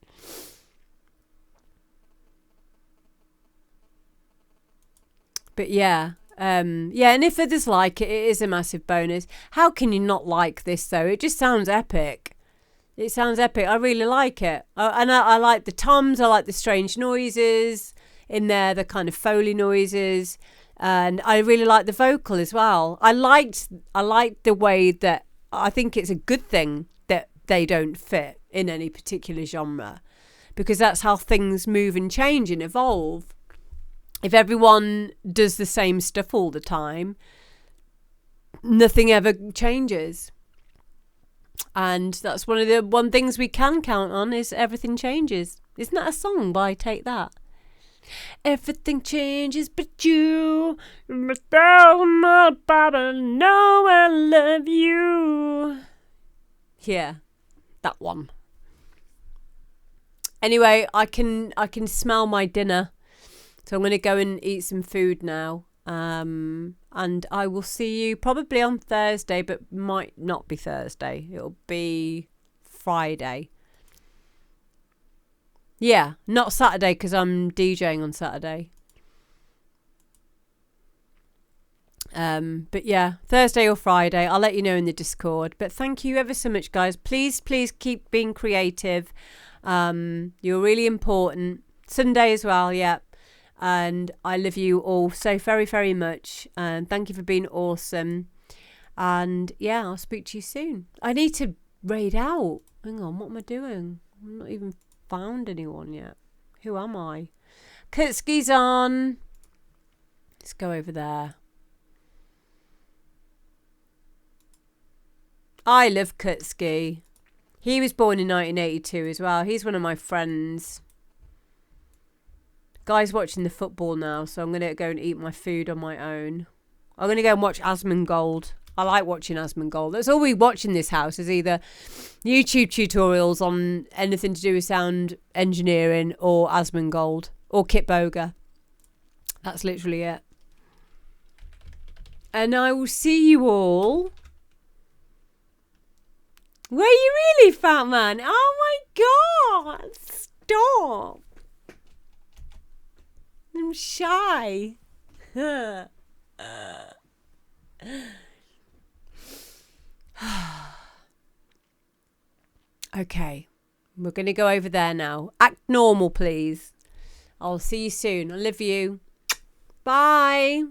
But yeah, and if others like it, it is a massive bonus. How can you not like this, though? It just sounds epic. It sounds epic. I really like it. I like the toms. I like the strange noises in there, the kind of Foley noises. And I really like the vocal as well. I liked the way that, I think it's a good thing that they don't fit in any particular genre, because that's how things move and change and evolve. If everyone does the same stuff all the time, nothing ever changes. And that's one of the things we can count on, is everything changes. Isn't that a song by Take That? Everything changes but you. But no, I love you. Yeah, that one. Anyway, I can smell my dinner, so I'm going to go and eat some food now. And I will see you probably on Thursday, but might not be Thursday. It'll be Friday. Yeah, not Saturday, because I'm DJing on Saturday. But yeah, Thursday or Friday. I'll let you know in the Discord. But thank you ever so much, guys. Please keep being creative. You're really important. Sunday as well, yeah. And I love you all so very, very much. And thank you for being awesome. And yeah, I'll speak to you soon. I need to raid out. Hang on, what am I doing? I'm not even found anyone yet. Who am I? Kutski's on. Let's go over there. I love Kutski. He was born in 1982 as well. He's one of my friends. Guy's watching the football now, so I'm going to go and eat my food on my own. I'm going to go and watch Asmongold. I like watching Asmongold. That's all we watch in this house, is either YouTube tutorials on anything to do with sound engineering, or Asmongold, or Kit Boga. That's literally it. And I will see you all. Were you really, fat man? Oh my God. Stop. I'm shy. Okay, we're going to go over there now. Act normal, please. I'll see you soon. I love you. Bye.